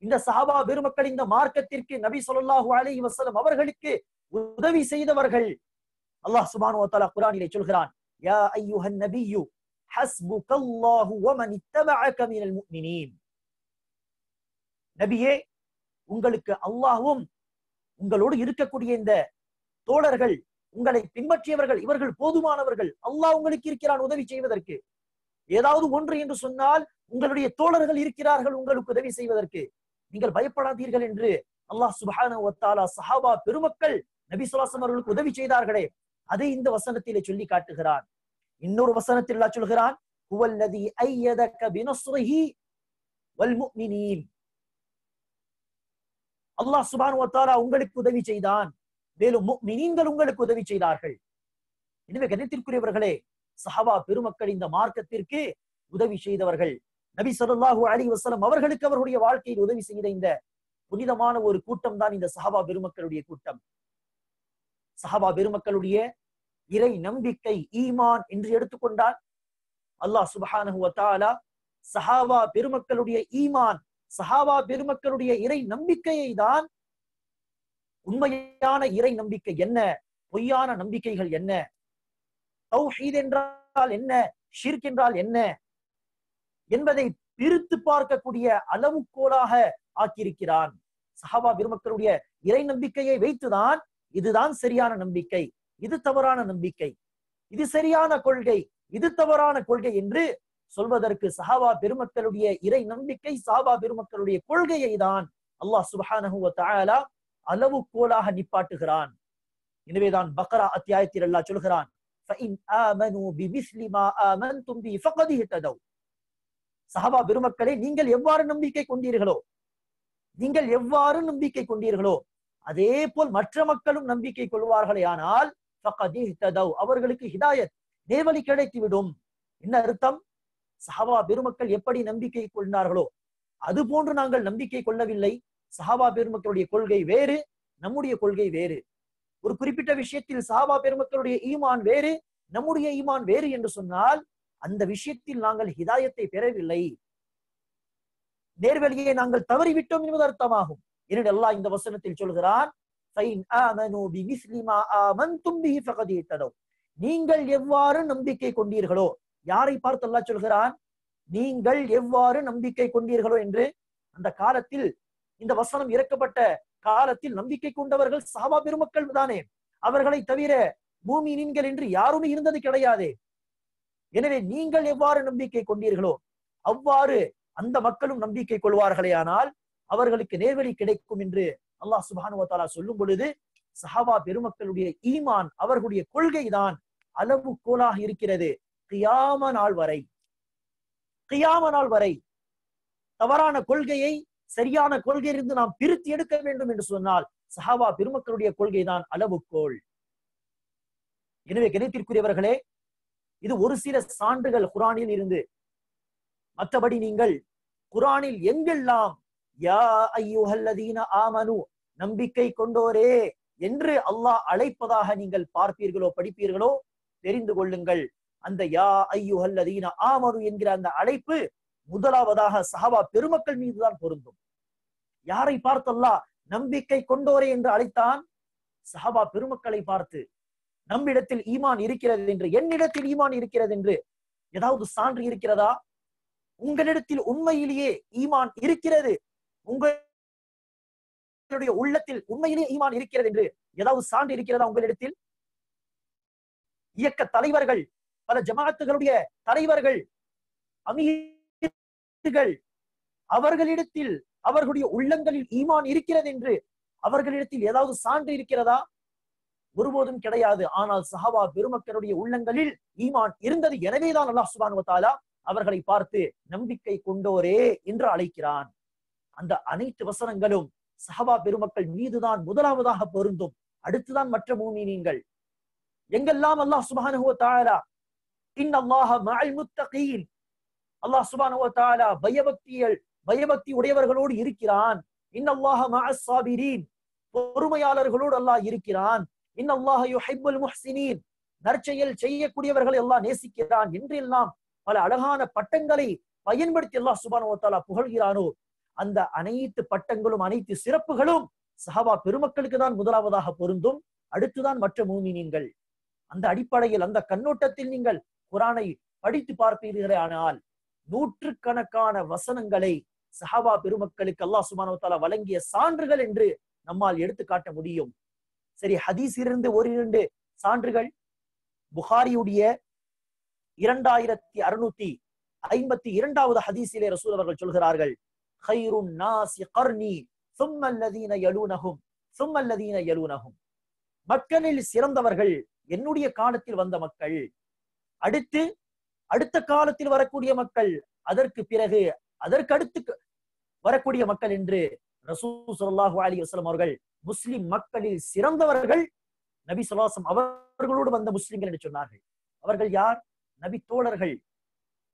இந்த சஹாபா பெருமக்கள் இந்த மார்க்கத்திற்கு நபி ஸல்லல்லாஹு அலைஹி வஸல்லம் அவர்களுக்கு உதவி செய்தவர்கள். அல்லாஹ் சுப்ஹானஹு வ தஆலா குர்ஆனிலே சொல்கிறான், யா அய்யுஹன் நபியு ஹஸ்புகல்லாஹு வ மன் இத்தபஅக மினல் முஃமினீன். நபியே, உங்களுக்கு அல்லாஹ்வும் உங்களோடு இருக்கக்கூடிய இந்த தோழர்கள், உங்களை பின்பற்றியவர்கள், இவர்கள் போதுமானவர்கள். அல்லாஹ் உங்களுக்கு இருக்கிறான் உதவி செய்வதற்கு. ஏதாவது ஒன்று என்று சொன்னால் உங்களுடைய தோழர்கள் இருக்கிறார்கள் உங்களுக்கு உதவி செய்வதற்கு. நீங்கள் பயப்படாதீர்கள் என்று அல்லாஹ் சுப்ஹானஹு வ தஆலா சஹாபா பெருமக்கள் நபி ஸல்லல்லாஹு அலைஹி வஸல்லம் அவர்களுக்கு உதவி செய்தார்களே, அதை இந்த வசனத்திலே சொல்லி காட்டுகிறான். இன்னொரு வசனத்தில் அல்லாஹ் சொல்கிறான், ஹுவல்லதி அய்யதக பினஸ்ரிஹி வல் முஃமினீன். அல்லாஹ் சுப்ஹானஹு வ தஆலா உங்களுக்கு உதவி செய்தான், மேலும் முஃமினீன்கள் உங்களுக்கு உதவி செய்தார்கள். எனவே கண்ணியத்திற்குரியவர்களே, சஹாபா பெருமக்கள் இந்த மார்க்கத்திற்கு உதவி செய்தவர்கள். நபி ஸல்லல்லாஹு அலைஹி வஸல்லம் அவர்களுக்கு அவருடைய வாழ்க்கையில் உதவி செய்த இந்த புனிதமான ஒரு கூட்டம் தான் இந்த சஹாபா பெருமக்களுடைய கூட்டம். சஹாபா பெருமக்களுடைய இறை நம்பிக்கை, ஈமான் என்று எடுத்துக்கொண்டால் அல்லாஹ் சுப்ஹானஹு வ தஆலா சஹாபா பெருமக்களுடைய ஈமான், சஹாபா பெருமக்களுடைய இறை நம்பிக்கையை தான், உண்மையான இறை நம்பிக்கை என்ன, பொய்யான நம்பிக்கைகள் என்ன, தௌஹீத் என்றால் என்ன, ஷிர்க் என்றால் என்ன என்பதை பிரித்து பார்க்கக்கூடிய அளவுகோலாக ஆக்கியிருக்கிறான். சஹாபா பெருமக்களுடைய இறை நம்பிக்கையை வைத்துதான் இதுதான் சரியான நம்பிக்கை, இது தவறான நம்பிக்கை, இது சரியான கொள்கை, இது தவறான கொள்கை என்று சொல்வதற்கு சஹாபா பெருமக்களுடைய இறை நம்பிக்கை, சஹாபா பெருமக்களுடைய கொள்கையை தான் அல்லாஹ் சுப்ஹானஹு வ தஆலா அளவுகோலாக நிப்பாட்டுகிறான். எனவேதான் பக்ரா அத்தியாயத்தில் அல்லாஹ் சொல்கிறான், ஃபஇன் ஆமனூ பிமிஸ்லி மா ஆமன்தும் பி ஃபகத் இஹ்ததவ். சஹாபா பெருமக்களே, நீங்கள் எவ்வாறு நம்பிக்கை கொண்டீர்களோ, நீங்கள் எவ்வாறு நம்பிக்கை கொண்டீர்களோ அதே போல் மற்ற மக்களும் நம்பிக்கை கொள்வார்களே, ஆனால் ஃபகத் இஹ்ததவ், அவர்களுக்கு ஹிதாயத், நேர்வழி கிடைத்துவிடும். என்ன அர்த்தம்? சஹாபா பெருமக்கள் எப்படி நம்பிக்கை கொண்டார்களோ அது போன்று நாங்கள் நம்பிக்கை கொள்ளவில்லை. சஹாபா பெருமக்களுடைய கொள்கை வேறு, நம்முடைய கொள்கை வேறு. ஒரு குறிப்பிட்ட விஷயத்தில் சஹாபா பெருமக்களுடைய ஈமான் வேறு, நம்முடைய ஈமான் வேறு என்று சொன்னால் அந்த விஷயத்தில் நாங்கள் ஹிதாயத்தை பெறவில்லை, நேர்வழியை நாங்கள் தவறிவிட்டோம் என்பது அர்த்தமாகும். எனவே அல்லாஹ் இந்த வசனத்தில் சொல்கிறான், ஃபைன் ஆமனூ பிமிஸ்லி மா ஆமன்தும் பிஹி ஃபகத் இஹ்ததவ். நீங்கள் எவ்வாறு நம்பிக்கை கொண்டீர்களோ, யாரை பார்த்து அல்லாஹ் சொல்கிறான்? நீங்கள் எவ்வாறு நம்பிக்கை கொண்டீர்களோ என்று. அந்த காலத்தில், இந்த வசனம் இறக்கப்பட்ட காலத்தில் நம்பிக்கை கொண்டவர்கள் சஹாபா பெருமக்கள் தானே, அவர்களை தவிர மூமினீன்கள் என்று யாருமே இருந்தது கிடையாது. எனவே நீங்கள் எவ்வாறு நம்பிக்கை கொண்டீர்களோ அவ்வாறு அந்த மக்களும் நம்பிக்கை கொள்வார்களே, ஆனால் அவர்களுக்கு நேர்வழி கிடைக்கும் என்று அல்லாஹ் சுப்ஹானஹு வ தஆலா சொல்லும் பொழுது சஹாபா பெருமக்களுடைய ஈமான், அவர்களுடைய கொள்கை தான் அளவுகோலாக இருக்கிறது. கியாம நாள் வரை, கியாம நாள் வரை தவறான கொள்கையை சரியான கொள்கையிலிருந்து நாம் பிரித்து எடுக்க வேண்டும் என்று சொன்னால் சஹாபா பெருமக்களுடைய கொள்கை தான் அளவுகோல். எனவே கணித்திற்குரியவர்களே, இது ஒரு சில சான்றுகள் குர்ஆனில் இருந்து. மற்றபடி நீங்கள் குர்ஆனில் எங்கெல்லாம் யா அய்யுஹல்லதீன ஆமனு, நம்பிக்கை கொண்டோரே என்று அல்லாஹ் அழைப்பதாக நீங்கள் பார்ப்பீர்களோ, படிப்பீர்களோ, தெரிந்து கொள்ளுங்கள், அந்த யா அய்யுஹல்லதீன ஆமனு என்கிற அந்த அழைப்பு முதலாவதாக சஹாபா பெருமக்கள் மீதுதான் பொருந்தும். யாரை பார்த்து அல்லாஹ் நம்பிக்கை கொண்டோரே என்று அழைத்தான்? சஹாபா பெருமக்களை பார்த்து. நம்மிடத்தில் ஈமான் இருக்கிறது என்று, என்னிடத்தில் ஈமான் இருக்கிறது என்று ஏதாவது சான்று இருக்கிறதா? உங்களிடத்தில் உண்மையிலேயே ஈமான் இருக்கிறது, உங்களுடைய உள்ளத்தில் உண்மையிலேயே ஈமான் இருக்கிறது என்று ஏதாவது சான்று இருக்கிறதா உங்களிடத்தில்? இயக்க தலைவர்கள், பல ஜமாஅத்துகளுடைய தலைவர்கள், அமீர்கள், அவர்களிடத்தில் அவர்களுடைய உள்ளங்களில் ஈமான் இருக்கிறது என்று அவர்களிடத்தில் ஏதாவது சான்று இருக்கிறதா? ஒருபோதும் கிடையாது. ஆனால் சஹாபா பெருமக்களுடைய உள்ளங்களில் ஈமான் இருந்தது. எனவேதான் அல்லாஹ் சுப்ஹானஹு வ தஆலா அவர்களை பார்த்து நம்பிக்கை கொண்டோரே என்று அழைக்கிறான். அந்த அனைத்து வசனங்களும் சஹாபா பெருமக்கள் மீதுதான் முதலாவதாக பொருந்தும். அடுத்துதான் மற்ற மூமினீன்கள். எங்கெல்லாம் அல்லாஹ் சுப்ஹானஹு வ தஆலா இன்னல்லாஹ மஅல் முத்தகீன், அல்லாஹ் சுப்ஹானஹு வ தஆலா பயபக்தி உடையவர்களோடு இருக்கிறான். இன்னல்லாஹ மஅஸ் ஸாபிரீன், பொறுமையாளர்களோடு அல்லாஹ் இருக்கிறான். இன்னல்லாஹ யுஹிப்புல் முஹ்சினீன், நற்செயல் செய்யக்கூடியவர்களை அல்லாஹ் நேசிக்கிறான் என்றெல்லாம் பல அழகான பட்டங்களை பயன்படுத்தி அல்லாஹ் சுப்ஹானஹு வ தஆலா புகழ்கிறானோ, அந்த அனைத்து பட்டங்களும் அனைத்து சிறப்புகளும் சஹாபா பெருமக்களுக்கு தான் முதலாவதாக பொருந்தும். அடுத்துதான் மற்ற மூமினீன்கள். அந்த அடிப்படையில் அந்த கண்ணோட்டத்தில் நீங்கள் குர்ஆனை படித்து பார்ப்பீர்களே ஆனால் நூற்றுக்கணக்கான வசனங்களை சஹாபா பெருமக்களுக்கு அல்லாஹ் சுப்ஹானஹு வ தஆலா வழங்கிய சான்றுகள் என்று நம்மால் எடுத்து காட்ட முடியும். சரி, ஹதீஸிலிருந்து ஒரு 2 சான்றுகள். புகாரியுடைய 2652வது ஹதீஸிலே ரசூல் அவர்கள் சொல்கிறார்கள், கைருன் நாஸி கர்னி ثم الذين يلونهم ثم الذين يلونهم, மக்களில் சிறந்தவர்கள் என்னுடைய காலத்தில் வந்த மக்கள், அடுத்த காலத்தில் வரக்கூடிய மக்கள், அதற்கு பிறகு அதற்கு அடுத்து வரக்கூடிய மக்கள் என்று ரசூல் ஸல்லல்லாஹு அலைஹி வஸல்லம் அவர்கள் முஸ்லிம் மக்களில் சிறந்தவர்கள் நபி ஸல்லல்லாஹு அலைஹி வஸல்லம் அவர்களோடு வந்த முஸ்லிம்கள் என்று சொன்னார்கள். அவர்கள் யார்? நபி தோழர்கள்.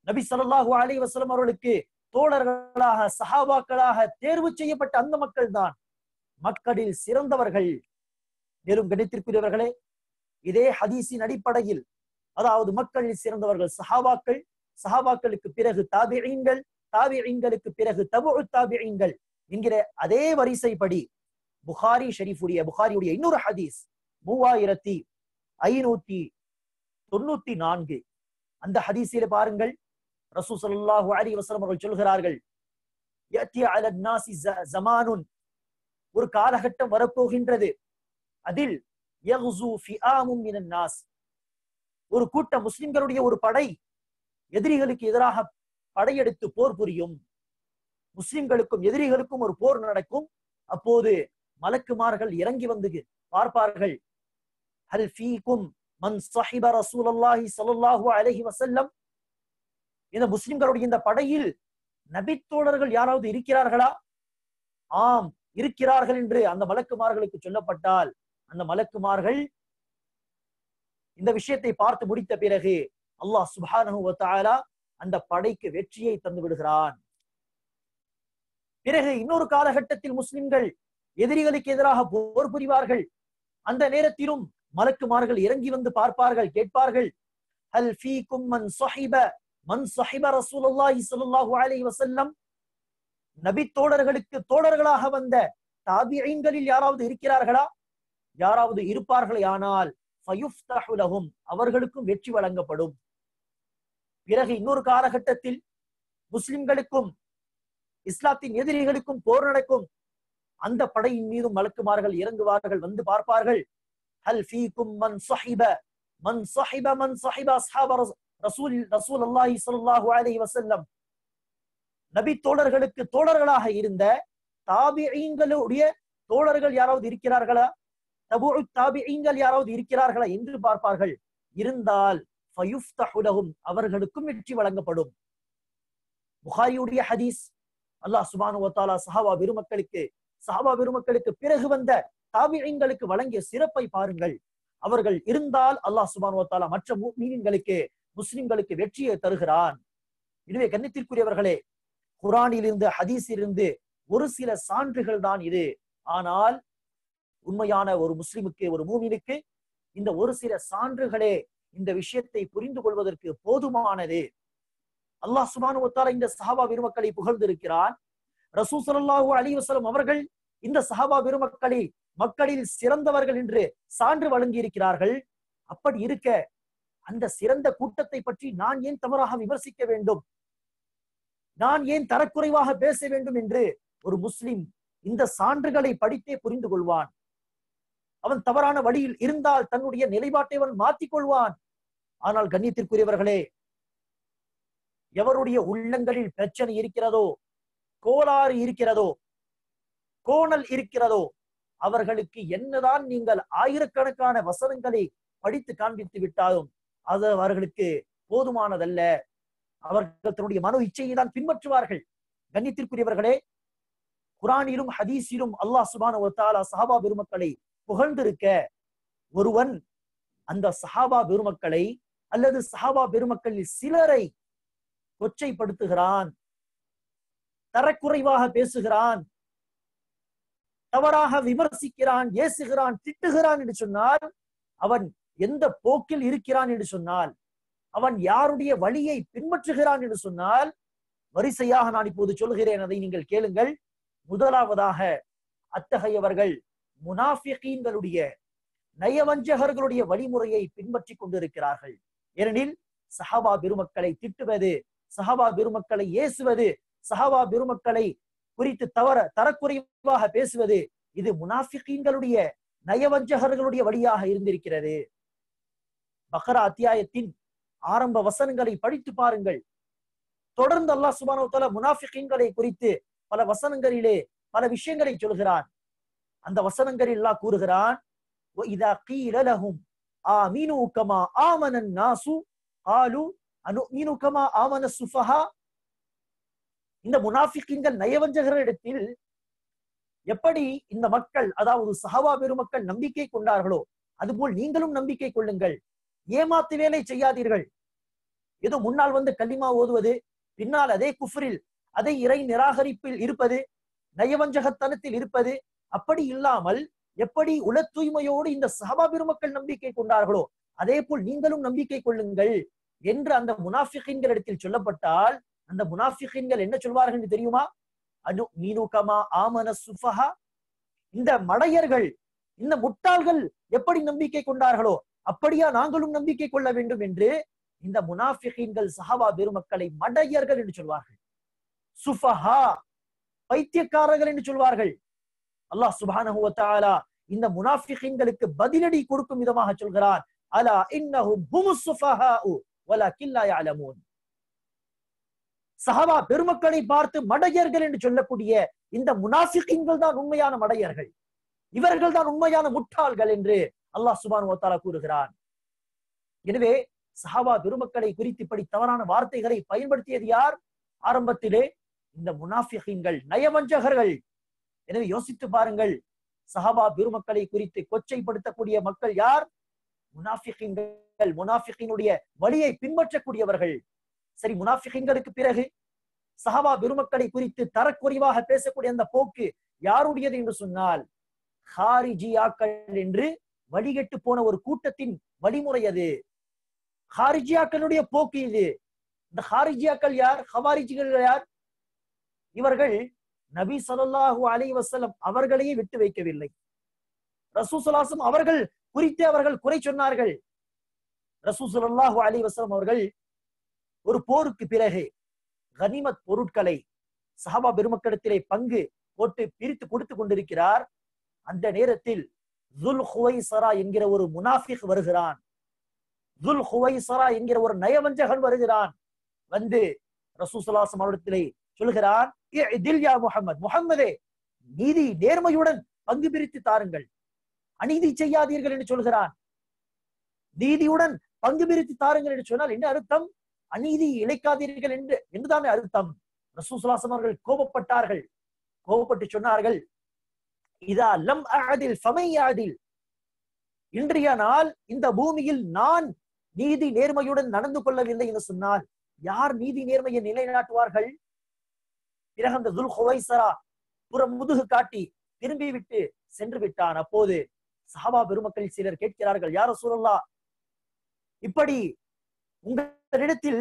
நபி ஸல்லல்லாஹு அலைஹி வஸல்லம் அவர்களுக்கு தோழர்களாக சஹாபாக்களாக தேர்வு செய்யப்பட்ட அந்த மக்கள் தான் மக்களில் சிறந்தவர்கள். மேலும் கணித்திற்குரியவர்களே, இதே ஹதீஸின் அடிப்படையில், அதாவது மக்களில் சிறந்தவர்கள் சஹாபாக்கள், சஹாபாக்களுக்கு பிறகு தாபிஈன்கள், தாபிஈன்களுக்கு பிறகு தபுஉ தாபிஈன்கள் என்கிற அதே வரிசைப்படி புகாரியுடைய இன்னொரு ஹதீஸ் 3594 அந்த ஹதீஸிலே பாருங்கள், ரசூல் ஸல்லல்லாஹு அலைஹி வஸல்லம் அவர்கள் சொல்கிறார்கள், யஅதி அலா الناس زمان, ஒரு காலகட்டம் வரப்போகின்றது, அதில் யக்ஸு ஃபிஆமும் மினன் நாஸ், ஒரு கூட்டம் முஸ்லிம்களுடைய ஒரு படை எதிரிகளுக்கு எதிராக படையெடுத்து போர் புரியும். முஸ்லிம்களுக்கும் எதிரிகளுக்கும் ஒரு போர் நடக்கும். அப்போது மலக்குமார்கள் இறங்கி வந்து பார்ப்பார்கள், ஹல் ஃபீக்கும் மன் ஸஹிப ரசூலுல்லாஹி ஸல்லல்லாஹு அலைஹி வஸல்லம், இந்த முஸ்லிம்களுடைய இந்த படையில் நபித்தோழர்கள் யாராவது இருக்கிறார்களா? ஆம், இருக்கிறார்கள் என்று அந்த மலக்குமார்களுக்கு சொல்லப்பட்டால், அந்த மலக்குமார்கள் இந்த விஷயத்தை பார்த்து முடித்த பிறகு அல்லாஹ் சுப்ஹானஹு வ தஆலா அந்த படைக்கு வெற்றியை தந்து விடுகிறான். பிறகு இன்னொரு காலகட்டத்தில் முஸ்லிம்கள் எதிரிகளுக்கு எதிராக போர் புரிவார்கள். அந்த நேரத்திலும் மலக்குமார்கள் இறங்கி வந்து பார்ப்பார்கள், கேட்பார்கள், ஹல் ஃபீக்கும் மன் ஸஹிப ரசூலுல்லாஹி ஸல்லல்லாஹு அலைஹி வஸல்லம், நபி தோழர்களுக்கு தோழர்களாக வந்த தாபிஈன்களில் யாராவது இருக்கிறார்களா? யாராவது இருப்பார்களேயானால் ஃபயுஃப்தஹு லஹும், அவர்களுக்கும் வெற்றி வழங்கப்படும். பிறகு இன்னொரு காலகட்டத்தில் முஸ்லிம்களுக்கும் இஸ்லாத்தின் எதிரிகளுக்கும் போர் நடக்கும். அந்த படையின் மீதும் மலக்குமார்கள் இறங்குவார்கள், வந்து பார்ப்பார்கள், ஹல் ஃபீக்கும் மன் ஸஹிப அஸ்ஹாப ரசூலுல்லாஹி ஸல்லல்லாஹு அலைஹி வஸல்லம், நபி தோழர்களுக்கு தோழர்களாக இருந்த தாபிஈன்களுடைய தோழர்கள் யாராவது இருக்கிறார்களா? தபுஉ தாபிஈன்கள் யாராவது இருக்கிறார்களா என்று பார்ப்பார்கள். இருந்தால் ஃபயுஃப்தஹு லஹும், அவர்களுக்கும் வெற்றி வழங்கப்படும். புகாரியுடைய ஹதீஸ். அல்லாஹ் சுப்ஹானஹு வ தஆலா சஹாபா பெருமக்களுக்கு பிறகு வந்த தாபிஈன்களுக்கு வழங்கிய சிறப்பை பாருங்கள். அவர்கள் இருந்தால் அல்லாஹ் சுப்ஹானஹு வ தஆலா மற்ற முஃமினீன்களுக்கு, முஸ்லிம்களுக்கு வெற்றியை தருகிறான். இதுவே கண்ணியத்திற்குரியவர்களே, குர்ஆனிலிருந்து ஹதீஸிலிருந்து ஒரு சில சான்றுகள் தான் இது. ஆனால் உண்மையான ஒரு முஸ்லிமுக்கு, ஒரு மூமினுக்கு இந்த ஒரு சில சான்றுகளே இந்த விஷயத்தை புரிந்து கொள்வதற்கு போதுமானது. அல்லாஹ் சுப்ஹானஹு வ தஆலா இந்த சஹாபா பெருமக்களை புகழ்ந்திருக்கிறான். ரசூல் ஸல்லல்லாஹு அலைஹி வஸல்லம் அவர்கள் இந்த சஹாபா பெருமக்களை மக்களில் சிறந்தவர்கள் என்று சான்று வழங்கி இருக்கிறார்கள். அப்படி இருக்க அந்த சிறந்த கூட்டத்தை பற்றி நான் ஏன் தவறாக விமர்சிக்க வேண்டும், நான் ஏன் தரக்குறைவாக பேச வேண்டும் என்று ஒரு முஸ்லிம் இந்த சான்றுகளை படித்தே புரிந்து கொள்வான். அவன் தவறான வழியில் இருந்தால் தன்னுடைய நிலைப்பாட்டை அவன் மாற்றிக் கொள்வான். ஆனால் கண்ணியத்திற்குரியவர்களே, எவருடைய உள்ளங்களில் பிரச்சனை இருக்கிறதோ, கோளாறு இருக்கிறதோ, கோணல் இருக்கிறதோ, அவர்களுக்கு என்னதான் நீங்கள் ஆயிரக்கணக்கான வசனங்களை படித்து காண்பித்து விட்டாலும் அது அவர்களுக்கு போதுமானதல்ல. அவர்கள் தன்னுடைய மனோ இச்சையை தான் பின்பற்றுவார்கள். கண்ணியத்திற்குரியவர்களே, குரானிலும் ஹதீஸிலும் அல்லாஹ் சுப்ஹானஹு வ தஆலா சஹாபா பெருமக்களை புகழ்ந்திருக்க, ஒருவன் அந்த சஹாபா பெருமக்களை அல்லது சஹாபா பெருமக்களில் சிலரை கொச்சைப்படுத்துகிறான், தரக்குறைவாக பேசுகிறான், தவறாக விமர்சிக்கிறான், ஏசுகிறான், திட்டுகிறான் என்று சொன்னால், அவன் எந்த போக்கில் இருக்கிறான் என்று சொன்னால், அவன் யாருடைய வழியை பின்பற்றுகிறான் என்று சொன்னால், வரிசையாக நான் இப்போது சொல்கிறேன், அதை நீங்கள் கேளுங்கள். முதலாவதாக, அத்தகையவர்கள் முனாஃபிகீன்களுடைய, நயவஞ்சகர்களுடைய வழிமுறையை பின்பற்றி கொண்டிருக்கிறார்கள். ஏனெனில் சஹாபா பெருமக்களை திட்டுவது, சஹாபா பெருமக்களை ஏசுவது, சஹாபா பெருமக்களை குறித்து தரக்குறைவாக பேசுவது, இது முனாஃபிகீன்களுடைய, நயவஞ்சகர்களுடைய வழியாக இருந்திருக்கிறது. பக்ரா அத்தியாயத்தின் ஆரம்ப வசனங்களை படித்து பாருங்கள். தொடர்ந்து அல்லாஹ் சுப்ஹானஹு வ தஆலா முனாஃபிகீன்களை குறித்து பல வசனங்களிலே பல விஷயங்களை சொல்கிறான். அந்த வசனங்களில் அல்லாஹ் கூறுகிறான், وَإِذَا قِيلَ لَهُمْ آمِنُوا كَمَا آمَنَ النَّاسُ قَالُوا أَنُؤْمِنُ كَمَا آمَنَ السُّفَهَاءُ. இந்த முனாஃபிகீன்கள் நயவஞ்சகரிடத்தில் எப்படி இந்த மக்கள், அதாவது சஹாபா பெருமக்கள் நம்பிக்கை கொண்டார்களோ அதுபோல் நீங்களும் நம்பிக்கை கொள்ளுங்கள், ஏமாத்து வேலை செய்யாதீர்கள். ஏதோ முன்னால் வந்து கலிமா ஓதுவது, பின்னால் அதே குஃப்ரில், அதே இறை நிராகரிப்பில் இருப்பது, நயவஞ்சகத்தனத்தில் இருப்பது, அப்படி இல்லாமல் எப்படி உள தூய்மையோடு இந்த சஹாபா பெருமக்கள் நம்பிக்கை கொண்டார்களோ அதே போல் நீங்களும் நம்பிக்கை கொள்ளுங்கள் என்று அந்த முனாஃபிகீன்கள் இடத்தில் சொல்லப்பட்டால், அந்த முனாஃபிகீன்கள் என்ன சொல்வார்கள் என்று தெரியுமா? அனுமீனு கமா ஆமன சுஃபஹா. இந்த மடையர்கள், இந்த முட்டாள்கள் எப்படி நம்பிக்கை கொண்டார்களோ அப்படியா நாங்களும் நம்பிக்கை கொள்ள வேண்டும் என்று இந்த முனாஃபிகீன்கள் சஹாபா பெருமக்களை மடையர்கள் என்று சொல்வார்கள். சுஃபஹா, பைத்தியக்காரர்கள் என்று சொல்வார்கள். அல்லாஹ் சுப்ஹானஹு வ தஆலா இந்த முனாஃபிகீன்களுக்கு பதிலடி கொடுக்கும் விதமாக சொல்கிறார், அலா இன்னஹும் ஹுமுஸ் சுஃபஹாஉ வலக்கின் லா யஅலமூன். சஹாபா பெருமக்களை பார்த்து மடையர்கள் என்று சொல்லக்கூடிய இந்த முனாஃபிகீன்கள் தான் உண்மையான மடையர்கள், இவர்கள் தான் உண்மையான முட்டாள்கள் என்று அல்லாஹ் சுப்ஹானஹு வ தஆலா கூறுகிறான். எனவே சஹாபா பெருமக்களை குறித்து இப்படி தவறான வார்த்தைகளை பயன்படுத்தியது யார்? ஆரம்பத்திலே இந்த முனாஃபிகீன்கள், நயவஞ்சகர்கள். எனவே யோசித்து பாருங்கள், சஹாபா பெருமக்களை குறித்து கொச்சைப்படுத்தக்கூடிய மக்கள் யார்? முனாஃபிகீன்கள், முனாஃபிகீனுடைய வழியை பின்பற்றக்கூடியவர்கள். சரி, முனாஃபிகீன்களுக்கு பிறகு சஹாபா பெருமக்களை குறித்து தரக்குறைவாக பேசக்கூடிய அந்த போக்கு யாருடையது என்று சொன்னால், ஹாரிஜியாக்கள் என்று வழிகட்டு போன ஒரு கூட்டத்தின் வழிமுறை அது. ஹாரிஜியாக்களுடைய போக்கு இது. இந்த ஹாரிஜியாக்கள் யார்? ஹவாரிஜிகள் யார்? இவர்கள் நபி ஸல்லல்லாஹு அலைஹி வஸல்லம் அவர்களையே விட்டு வைக்கவில்லை. ரசூல் ஸல்லல்லாஹு அலைஹி வஸல்லம் அவர்கள் குறித்து அவர்கள் குறை சொன்னார்கள். ரசூல் ஸல்லல்லாஹு அலைஹி வஸல்லம் அவர்கள் ஒரு போருக்கு பிறகு கனிமத் பொருட்களை சஹாபா பெருமக்களிடத்திலே பங்கு போட்டு பிரித்து கொடுத்து கொண்டிருக்கிறார். அந்த நேரத்தில் துல் ஹுவைஸரா என்கிற ஒரு முனாஃபிக் வருகிறான். துல் ஹுவைஸரா என்கிற ஒரு நயவஞ்சகன் வருகிறான். வந்து ரசூல் ஸல்லல்லாஹு அலைஹி வஸல்லம் அவரிடத்திலே சொல்கிறான், இதில் யா முஹம்மத், முஹம்மதே நீதி நேர்மையுடன் பங்கு பிரித்து தாருங்கள், அநீதி செய்யாதீர்கள் என்று சொல்கிறான். நீதியுடன் பங்கு பிரித்து தாருங்கள் என்று சொன்னால் என்ன அர்த்தம்? அநீதி இழைக்காதீர்கள் என்றுதானே அர்த்தம். ரசூல் ஸல்லல்லாஹு அலைஹி வஸல்லம் அவர்கள் கோபப்பட்டார்கள். கோபப்பட்டு சொன்னார்கள், இதா லம் அஅதில் ஃபமை யஅதில். இன்றைய நாள் இந்த பூமியில் நான் நீதி நேர்மையுடன் நடந்து கொள்ளவில்லை என்று சொன்னால் யார் நீதி நேர்மையை நிலைநாட்டுவார்கள்? பிறகு அந்த துல் ஹுவைஸரா புறம் முதுகு காட்டி திரும்பி விட்டு சென்று விட்டான். அப்போது சஹாபா பெருமக்களில் சிலர் கேட்கிறார்கள், யா ரசூலல்லாஹ், இப்படி உங்களிடத்தில்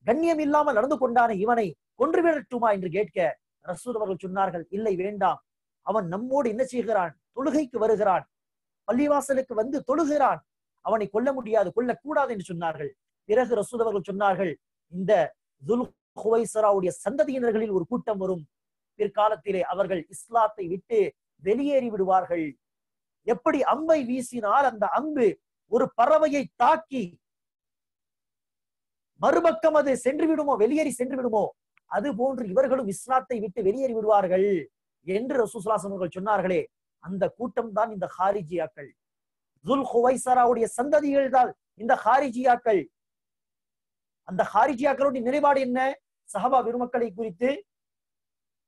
கண்ணியம் இல்லாமல் நடந்து கொண்டான இவனை கொன்று விடட்டுமா என்று கேட்க ரசூல் அவர்கள் சொன்னார்கள், இல்லை வேண்டாம், அவன் நம்மோடு என்ன செய்கிறான்? தொழுகைக்கு வருகிறான், பள்ளிவாசலுக்கு வந்து தொழுகிறான், அவனை கொல்ல முடியாது, கொல்லக்கூடாது என்று சொன்னார்கள். பிறகு ரசூல் அவர்கள் சொன்னார்கள், இந்த துல் ஹுவைஸராவுடைய சந்ததியினர்களில் ஒரு கூட்டம் வரும், பிற்காலத்திலே அவர்கள் இஸ்லாத்தை விட்டு வெளியேறி விடுவார்கள். எப்படி அம்பை வீசினால் அந்த அம்பு ஒரு பறவையை தாக்கி மறுபக்கம் அது சென்று விடுமோ, வெளியேறி சென்று விடுமோ, அது போன்று இவர்களும் இஸ்லாத்தை விட்டு வெளியேறி விடுவார்கள் என்று ரசூல் ஸல்லல்லாஹு அலைஹி வஸல்லம் சொன்னார்களே. அந்த கூட்டம் தான் இந்த ஹாரிஜியாக்கள். துல் ஹுவைசராவுடைய சந்ததிகள் தான் இந்த ஹாரிஜியாக்கள். அந்த ஹாரிஜியாக்களுடைய நிலைப்பாடு என்ன? சஹாபா பெருமக்களை குறித்து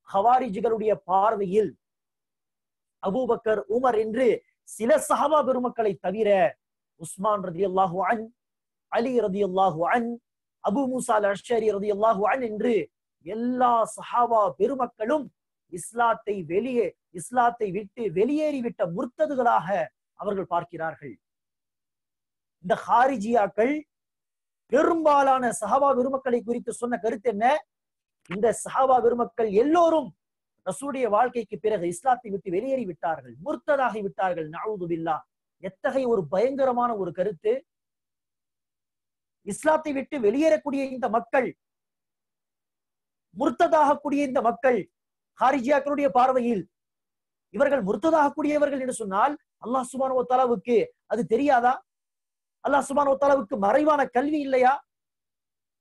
ஹவாரிஜிகளுடைய பார்வையில் அபூபக்கர், உமர் என்று சில சஹாபா பெருமக்களை தவிர உஸ்மான் ரலியல்லாஹு அன்ஹு, அலி ரலியல்லாஹு அன்ஹு, அபு மூஸா அல்-அஷ்அரி ரலியல்லாஹு அன்ஹு என்று எல்லா சஹாபா பெருமக்களும் இஸ்லாத்தை விட்டு வெளியேறிவிட்ட முர்த்ததுகளாக அவர்கள் பார்க்கிறார்கள். இந்த ஹாரிஜியாக்கள் பெரும்பாலான சஹாபா பெருமக்களை குறித்து சொன்ன கருத்து என்ன? இந்த சஹாபா பெருமக்கள் எல்லோரும் ரசூலுடைய வாழ்க்கைக்கு பிறகு இஸ்லாத்தை விட்டு வெளியேறி விட்டார்கள், முர்த்ததாகி விட்டார்கள். நஊது பில்லாஹ். எத்தகைய ஒரு பயங்கரமான ஒரு கருத்து! இஸ்லாத்தை விட்டு வெளியேறக்கூடிய இந்த மக்கள், முர்த்ததாகக்கூடிய இந்த மக்கள், ஹாரிஜியாக்களுடைய பார்வையில் இவர்கள் முர்த்ததாகக்கூடியவர்கள் என்று சொன்னால் அல்லாஹ் சுப்ஹானஹு வ தஆலாவுக்கு அது தெரியாதா? அல்லாஹ் சுப்ஹானஹு வ தஆலாவுக்கு மறைவான கல்வி இல்லையா?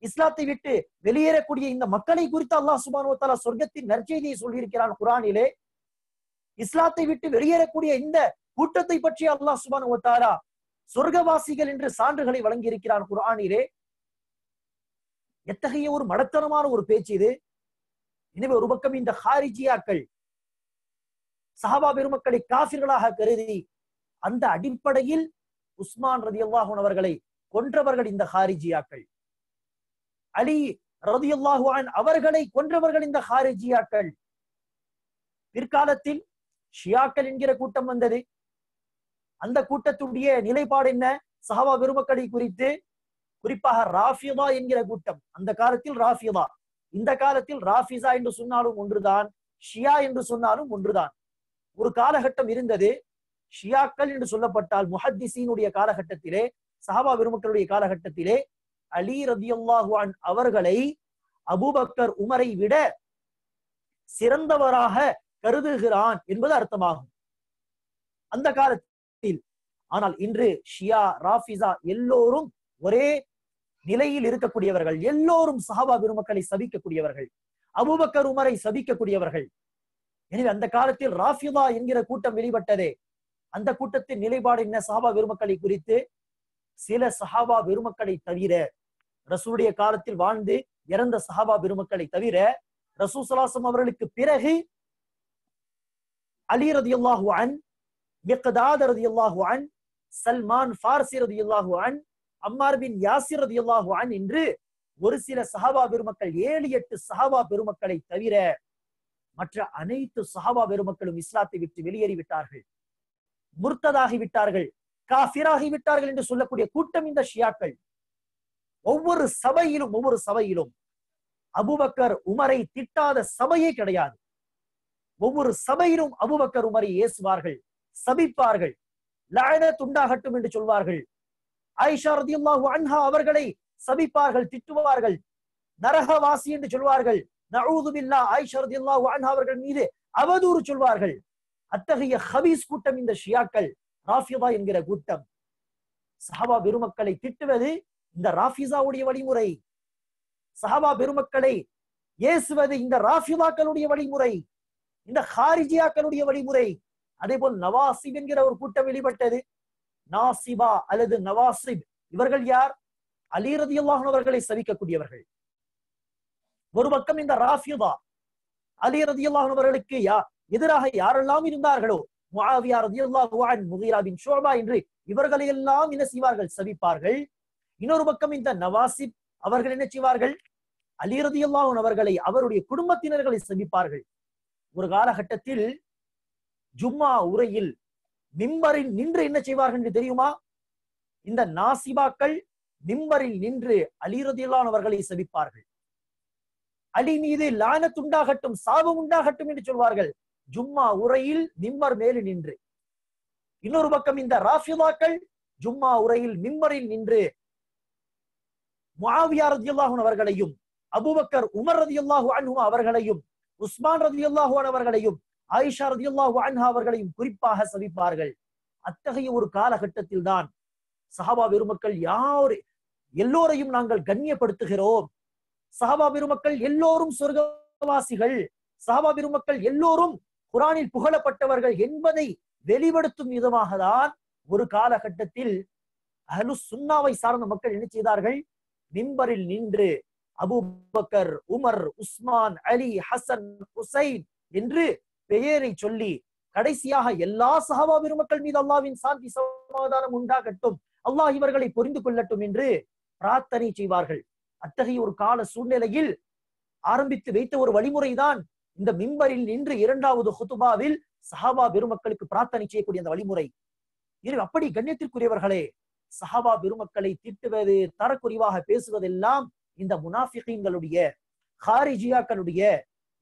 இஸ்லாத்தை விட்டு வெளியேறக்கூடிய இந்த மக்களை குறித்து அல்லாஹ் சுப்ஹானஹு வ தஆலா சொர்க்கத்தின் நற்செய்தியை சொல்லியிருக்கிறான் குர்ஆனிலே. இஸ்லாத்தை விட்டு வெளியேறக்கூடிய இந்த கூட்டத்தை பற்றி அல்லாஹ் சுப்ஹானஹு வ தஆலா சொர்க்கவாசிகள் என்று சான்றுகளை வழங்கி இருக்கிறான் குர்ஆனிலே. எத்தகைய ஒரு மடத்தனமான ஒரு பேச்சு இது! எனவே ஒரு பக்கம் இந்த ஹாரிஜியாக்கள் சஹாபா பெருமக்களை காஃபிர்களாக கருதி அந்த அடிப்படையில் உஸ்மான் ரலியல்லாஹு அன்ஹு அவர்களை கொன்றவர்கள் இந்த ஹாரிஜியாக்கள். அலி ரலியல்லாஹு அன்ஹு அவர்களை கொன்றவர்கள் இந்த ஹாரிஜியாக்கள். பிற்காலத்தில் ஷியாக்கள் என்கிற கூட்டம் வந்தது. அந்த கூட்டத்துடைய நிலைப்பாடு என்ன? சஹாபா பெருமக்களை குறித்து குறிப்பாக ராஃபிதா என்கிற கூட்டம். அந்த காலத்தில் ராஃபிதா, இந்த காலத்தில் ராஃபிசா என்று சொன்னாலும் ஒன்றுதான், ஷியா என்று சொன்னாலும் ஒன்றுதான். ஒரு காலகட்டம் இருந்தது, ஷியாக்கள் என்று சொல்லப்பட்டால் முஹத்திஸீனுடைய காலகட்டத்திலே, சஹாபா பெருமக்களுடைய காலகட்டத்திலே அலி ரலியல்லாஹு அன்ஹு அவர்களை அபூபக்கர், உமரை விட சிறந்தவராக கருதுகிறான் என்பது அர்த்தமாகும் அந்த காலத்தில். ஆனால் இன்று ஷியா, ராஃபிசா எல்லோரும் ஒரே நிலையில் இருக்கக்கூடியவர்கள், எல்லோரும் சஹாபா பெருமக்களை சபிக்கக்கூடியவர்கள், அபூபக்கர், உமரை சபிக்கக்கூடியவர்கள். எனவே அந்த காலத்தில் ராஃபிதா என்கிற கூட்டம் வெளிப்பட்டதே. அந்த கூட்டத்தின் நிலைப்பாடு என்ன? சஹாபா பெருமக்களை குறித்து சில சஹாபா பெருமக்களை தவிர, ரசூலுடைய காலத்தில் வாழ்ந்து இறந்த சஹாபா பெருமக்களை தவிர, ரசூல் ஸல்லல்லாஹு அலைஹி வஸல்லம் அவர்களுக்கு பிறகு அலி ரலியல்லாஹு அன்ஹு, மிக்தாத் ரலியல்லாஹு அன்ஹு, சல்மான் ஃபார்சி ரலியல்லாஹு அன்ஹு, அம்மார் பின் யாசிர் ரலியல்லாஹு அன்ஹு என்று ஒரு சில சஹாபா பெருமக்கள், 7-8 சஹாபா பெருமக்களை தவிர மற்ற அனைத்து சஹாபா பெருமக்களும் இஸ்லாத்தை விட்டு வெளியேறி விட்டார்கள், முர்த்ததாகி விட்டார்கள், காஃபிராகி விட்டார்கள் என்று சொல்லக்கூடிய கூட்டம் இந்த ஷியாக்கள். ஒவ்வொரு சபையிலும் அபூபக்கர், உமரை திட்டாத சபையே கிடையாது. ஒவ்வொரு சபையிலும் அபூபக்கர், உமரை ஏசுவார்கள், சபிப்பார்கள், லஅனத் உண்டாகட்டும் என்று சொல்வார்கள். ஆயிஷா ரலியல்லாஹு அன்ஹா அவர்களை சபிப்பார்கள், திட்டுவார்கள், நரகவாசி என்று சொல்வார்கள். நஊது பில்லாஹ், ஆயிஷா ரலியல்லாஹு அன்ஹா அவர்கள் மீது அவதூறு சொல்வார்கள். அத்தகைய ஹபீஸ் கூட்டம் இந்த ஷியாக்கள், ராஃபிதா என்கிற கூட்டம். சஹாபா பெருமக்களை திட்டுவது இந்த ராஃபிஸாவுடைய வழிமுறை, சஹாபா பெருமக்களை ஏசுவது இந்த ராஃபிதாக்களுடைய வழிமுறை, இந்த ஹாரிஜியாக்களுடைய வழிமுறை. அதே போல் நவாசிப் என்கிற ஒரு கூட்டம் வெளிப்பட்டது. நாசிபா அல்லது நவாசிப், இவர்கள் யார்? அலி ரலியல்லாஹு அன்ஹு அவர்களை சபிக்கக்கூடியவர்கள். ஒரு பக்கம் இந்த ராஃபிதா, அலி ரலியல்லாஹு அன்ஹு அவர்களுக்கு எதிராக யாரெல்லாம் இருந்தார்களோ, முஆவியா ரலியல்லாஹு அன்ஹு, முகீரா பின் ஷுஅபா என்று இவர்களை எல்லாம் என்ன செய்வார்கள்? சபிப்பார்கள். இன்னொரு பக்கம் இந்த நவாசிப் அவர்கள் என்ன செய்வார்கள்? அலி ரலியல்லாஹு அன்ஹு அவர்களை, அவருடைய குடும்பத்தினர்களை சபிப்பார்கள். ஒரு காலகட்டத்தில் ஜும்மா உரையில் மிம்பரில் நின்று என்ன செய்வார்கள் என்று தெரியுமா? இந்த நாசிபாக்கள் மிம்பரில் நின்று அலி ரலியல்லாஹு அன்ஹு அவர்களை சபிப்பார்கள். அலி மீது லானத் உண்டாகட்டும், சாபம் உண்டாகட்டும் என்று சொல்வார்கள், ஜும்மா உரையில் மிம்பர் மேல் நின்று. இன்னொரு பக்கம் இந்த ராஃபிதாக்கள் ஜும்மா உரையில் மிம்பரில் நின்று முஆவியா ரலியல்லாஹு அன்ஹு அவர்களையும், அபூபக்கர், உமர் ரலியல்லாஹு அன்ஹு அவர்களையும், உஸ்மான் ரலியல்லாஹு அன்ஹு அவர்களையும், ஆயிஷா ரலியல்லாஹு அன்ஹா அவர்களையும் குறிப்பாக சபிப்பார்கள். அத்தகைய ஒரு காலகட்டத்தில் தான் சஹாபா பெருமக்கள் எல்லோரையும் நாங்கள் கண்ணியப்படுத்துகிறோம், சஹாபா பெருமக்கள் எல்லோரும் சொர்க்கவாசிகள், சஹாபா பெருமக்கள் எல்லோரும் குர்ஆனில் புகழப்பட்டவர்கள் என்பதை வெளிப்படுத்தும் விதமாக தான் ஒரு காலகட்டத்தில் அஹ்லுஸ் சுன்னாவை சார்ந்த மக்கள் என்ன செய்தார்கள்? மிம்பரில் நின்று அபூபக்கர், உமர், உஸ்மான், அலி, ஹசன், ஹுசைன் என்று பெயரை சொல்லி கடைசியாக எல்லா சஹாபா பெருமக்கள் மீது அல்லாஹ்வின் சாந்தி சமாதானம் உண்டாகட்டும், அல்லாஹ் இவர்களை புரிந்து கொள்ளட்டும் என்று பிரார்த்தனை செய்வார்கள். அத்தகைய ஒரு கால சூழ்நிலையில் ஆரம்பித்து வைத்த ஒரு வழிமுறைதான் இந்த மிம்பரில் நின்று இரண்டாவது ஹுதுபாவில் சஹாபா பெருமக்களுக்கு பிரார்த்தனை செய்யக்கூடிய அந்த வழிமுறை. அப்படி கண்ணியத்திற்குரியவர்களே, சஹாபா பெருமக்களை திட்டுவது, தரக்குறைவாக பேசுவதெல்லாம் இந்த முனாஃபிகீன்களுடைய, ஹாரிஜியாக்களுடைய,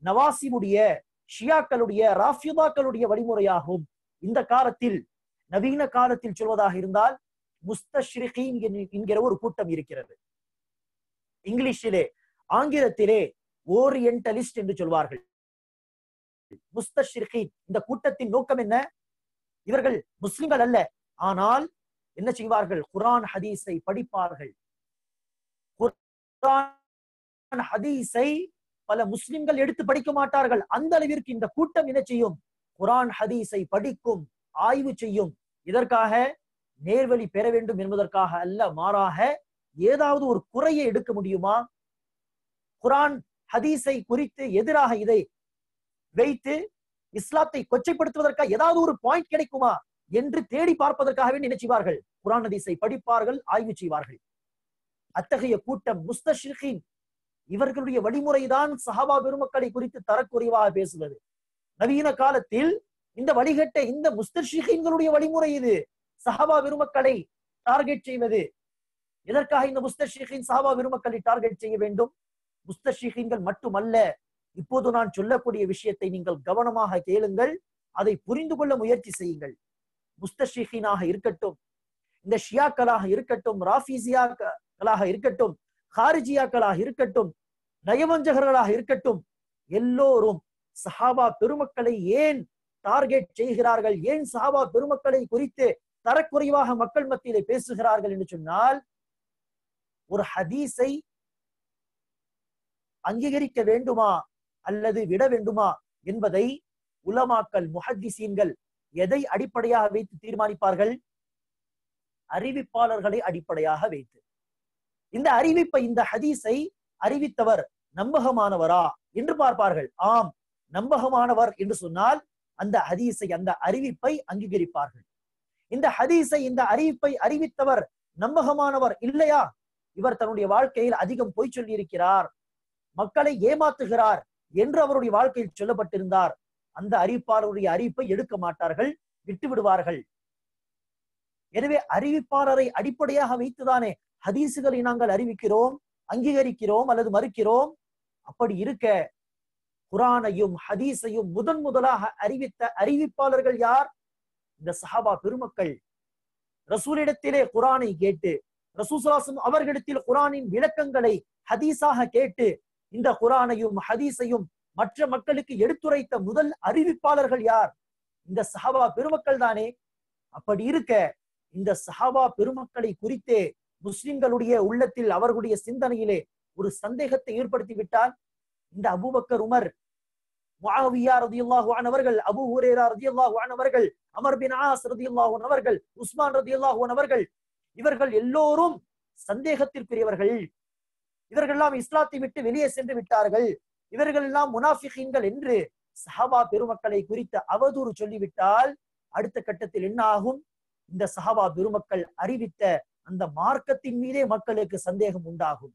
நவாசிமுடைய, ஷியாக்களுடைய, ராஃபிதாக்களுடைய வழிமுறையாகும். இந்த காலத்தில், நவீன காலத்தில் சொல்வதாக இருந்தால் முஸ்தஷ்ரிகீன் என்கிற ஒரு கூட்டம் இருக்கிறது. இங்கிலீஷிலே, ஆங்கிலத்திலே ஓரியன்டலிஸ்ட் என்று சொல்வார்கள். முஸ்தஷ்ரிகீன், இந்த கூட்டத்தின் நோக்கம் என்ன? இவர்கள் முஸ்லிம்கள் அல்ல, ஆனால் என்ன செய்வார்கள்? குர்ஆன் ஹதீஸை படிப்பார்கள். குர்ஆன் ஹதீஸை பல முஸ்லிம்கள் எடுத்து படிக்க மாட்டார்கள். அந்த அளவிற்கு இந்த கூட்டம் என்ன செய்யும்? குர்ஆன் ஹதீஸை படிக்கும், ஆய்வு செய்யும். இதற்காக நேர்வழி பெற வேண்டும் என்பதற்காக அல்ல, மாறாக ஏதாவது ஒரு குறையை எடுக்க முடியுமா, குர்ஆன் ஹதீஸை குறித்து எதிராக இதை வைத்து இஸ்லாத்தை கொச்சைப்படுத்துவதற்காக ஏதாவது ஒரு பாயிண்ட் கிடைக்குமா என்று தேடி பார்ப்பதற்காகவே நினைச்சுவார்கள். குர்ஆன் ஹதீஸை படிப்பார்கள், ஆய்வு செய்வார்கள். அத்தகைய கூட்டம் முஸ்தஷ்ரிகீன். இவர்களுடைய வழிமுறைதான் சஹாபா பெருமக்களை குறித்து தரக்குறைவாக பேசுவது. நவீன காலத்தில் இந்த வழிகட்ட இந்த முஸ்தஷ்ரிகீன்களுடைய வழிமுறை இது. சஹாபா பெருமக்களை டார்கெட் செய்வது. எதற்காக இந்த முஸ்தஷ்ரிகீன் சஹாபா பெருமக்களை டார்கெட் செய்ய வேண்டும்? முஸ்தஷ்ரிகீன்கள் மட்டுமல்ல, இப்போது நான் சொல்லக்கூடிய விஷயத்தை நீங்கள் கவனமாக கேளுங்கள், அதை புரிந்து கொள்ள முயற்சி செய்யுங்கள். முஸ்தஷ்ரிகீனாக இருக்கட்டும், இந்த ஷியாக்களாக இருக்கட்டும், ராஃபிசியாக்களாக இருக்கட்டும், ஹாரிஜியாக்களாக இருக்கட்டும், நயவஞ்சகர்களாக இருக்கட்டும், எல்லோரும் சஹாபா பெருமக்களை ஏன் டார்கெட் செய்கிறார்கள்? ஏன் சஹாபா பெருமக்களை குறித்து தரக்குறைவாக மக்கள் மத்தியிலே பேசுகிறார்கள் என்று சொன்னால், ஒரு ஹதீஸை அங்கீகரிக்க வேண்டுமா அல்லது விட வேண்டுமா என்பதை உலமாக்கள், முஹத்திஸீன்கள் எதை அடிப்படையாக வைத்து தீர்மானிப்பார்கள்? அறிவிப்பாளர்களை அடிப்படையாக வைத்து. இந்த அறிவிப்பை, இந்த ஹதீஸை அறிவித்தவர் நம்பகமானவரா என்று பார்ப்பார்கள். ஆம், நம்பகமானவர் என்று சொன்னால் அந்த ஹதீஸை, அந்த அறிவிப்பை அங்கீகரிப்பார்கள். இந்த ஹதீஸை, இந்த அறிவிப்பை அறிவித்தவர் நம்பகமானவர் இல்லையா, இவர் தன்னுடைய வாழ்க்கையில் அதிகம் பொய் சொல்லி இருக்கிறார், மக்களை ஏமாத்துகிறார் என்று அவருடைய வாழ்க்கையில் சொல்லப்பட்டிருந்தார், அந்த அறிவிப்பாளருடைய அறிவிப்பை எடுக்க மாட்டார்கள், விட்டு விடுவார்கள். எனவே அறிவிப்பாளரை அடிப்படையாக வைத்துதானே ஹதீசுகளை நாங்கள் அறிவிக்கிறோம், அங்கீகரிக்கிறோம் அல்லது மறுக்கிறோம். அப்படி இருக்க குர்ஆனையும் ஹதீஸையும் முதலாக அறிவித்த அறிவிப்பாளர்கள் யார்? இந்த சஹாபா பெருமக்கள். ரசூலிடத்திலே குர்ஆனை கேட்டு, ரசூல் ஸல்லல்லாஹு அலைஹி வஸல்லம் அவர்களிடத்தில் குர்ஆனின் விளக்கங்களை ஹதீஸாக கேட்டு, இந்த குர்ஆனையும் ஹதீஸையும் மற்ற மக்களுக்கு எடுத்துரைத்த முதல் அறிவிப்பாளர்கள் யார்? இந்த சஹாபா பெருமக்கள் தானே. அப்படி இருக்க இந்த சஹாபா பெருமக்களை குறித்தே முஸ்லிம்களுடைய உள்ளத்தில், அவர்களுடைய சிந்தனையிலே ஒரு சந்தேகத்தை ஏற்படுத்தி விட்டால், இந்த அபூபக்கர், உமர், முஆவியா ரலியல்லாஹு அன்ஹு அவர்கள், அபூ ஹுரைரா ரலியல்லாஹு அன்ஹு அவர்கள், அமர் பின் ஆஸ் ரலியல்லாஹு அன்ஹு அவர்கள், உஸ்மான் ரலியல்லாஹு அன்ஹு அவர்கள், இவர்கள் எல்லோரும் சந்தேகத்திற்குரியவர்கள். இவர்கள் எல்லாம் இஸ்லாத்தை விட்டு வெளியே சென்று விட்டார்கள், இவர்கள் எல்லாம் முனாஃபிகீன்கள் என்று சஹாபா பெருமக்களை குறித்து அவதூறு சொல்லிவிட்டால் அடுத்த கட்டத்தில் என்ன ஆகும்? இந்த சஹாபா பெருமக்கள் அறிவித்த அந்த மார்க்கத்தின் மீதே மக்களுக்கு சந்தேகம் உண்டாகும்.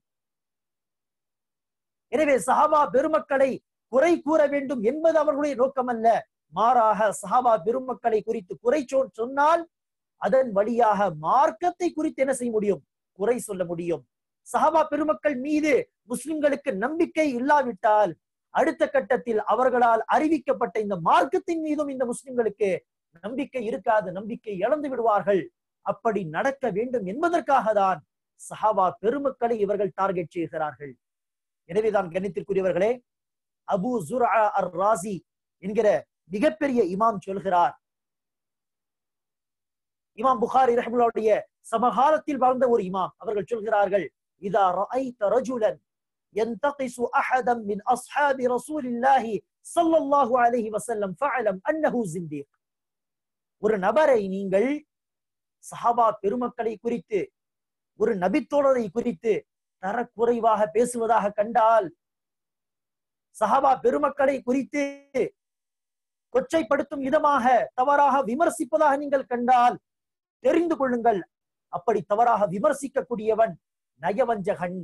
எனவே சஹாபா பெருமக்களை குறை கூற வேண்டும் என்பது அவர்களுடைய நோக்கம் அல்ல. மாறாக சஹாபா பெருமக்களை குறித்து குறை சொன்னால் அதன் வழியாக மார்க்கத்தை குறித்து என்ன செய்ய முடியும்? குறை சொல்ல முடியும். சஹாபா பெருமக்கள் மீது முஸ்லிம்களுக்கு நம்பிக்கை இல்லாவிட்டால் அடுத்த கட்டத்தில் அவர்களால் அறிவிக்கப்பட்ட இந்த மார்க்கத்தின் மீதும் இந்த முஸ்லிம்களுக்கு நம்பிக்கை இருக்காது, நம்பிக்கை இழந்து விடுவார்கள். அப்படி நடக்க வேண்டும் என்பதற்காக தான் சஹாபா பெருமக்களை இவர்கள் டார்கெட் செய்கிறார்கள். எனவேதான் கண்ணியத்திற்குரியவர்களே, அபூ ஸுர்ஆ அர்-ராஸி என்கிற மிகப்பெரிய இமாம் சொல்கிறார், இமாம் புகாரி ரஹ்மத்துல்லாஹி சமகாலத்தில் வாழ்ந்த ஒரு இமாம், அவர்கள் சொல்கிறார்கள், இதா ரஅய்த ரஜுலன் யன்தகிசு அஹதன் மின் அஸ்ஹாபி ரசூலில்லாஹி ஸல்லல்லாஹு அலைஹி வஸல்லம் ஃபஅலம் அன்னஹு ஸிந்தீக். ஒரு நபரை நீங்கள் சஹாபா பெருமக்களை குறித்து, ஒரு நபித்தோழரை குறித்து தரக்குறைவாக பேசுவதாக கண்டால், சஹாபா பெருமக்களை குறித்து கொச்சைப்படுத்தும் விதமாக தவறாக விமர்சிப்பதாக நீங்கள் கண்டால் தெரிந்து கொள்ளுங்கள், அப்படி தவறாக விமர்சிக்கக்கூடியவன் நயவஞ்சகன்,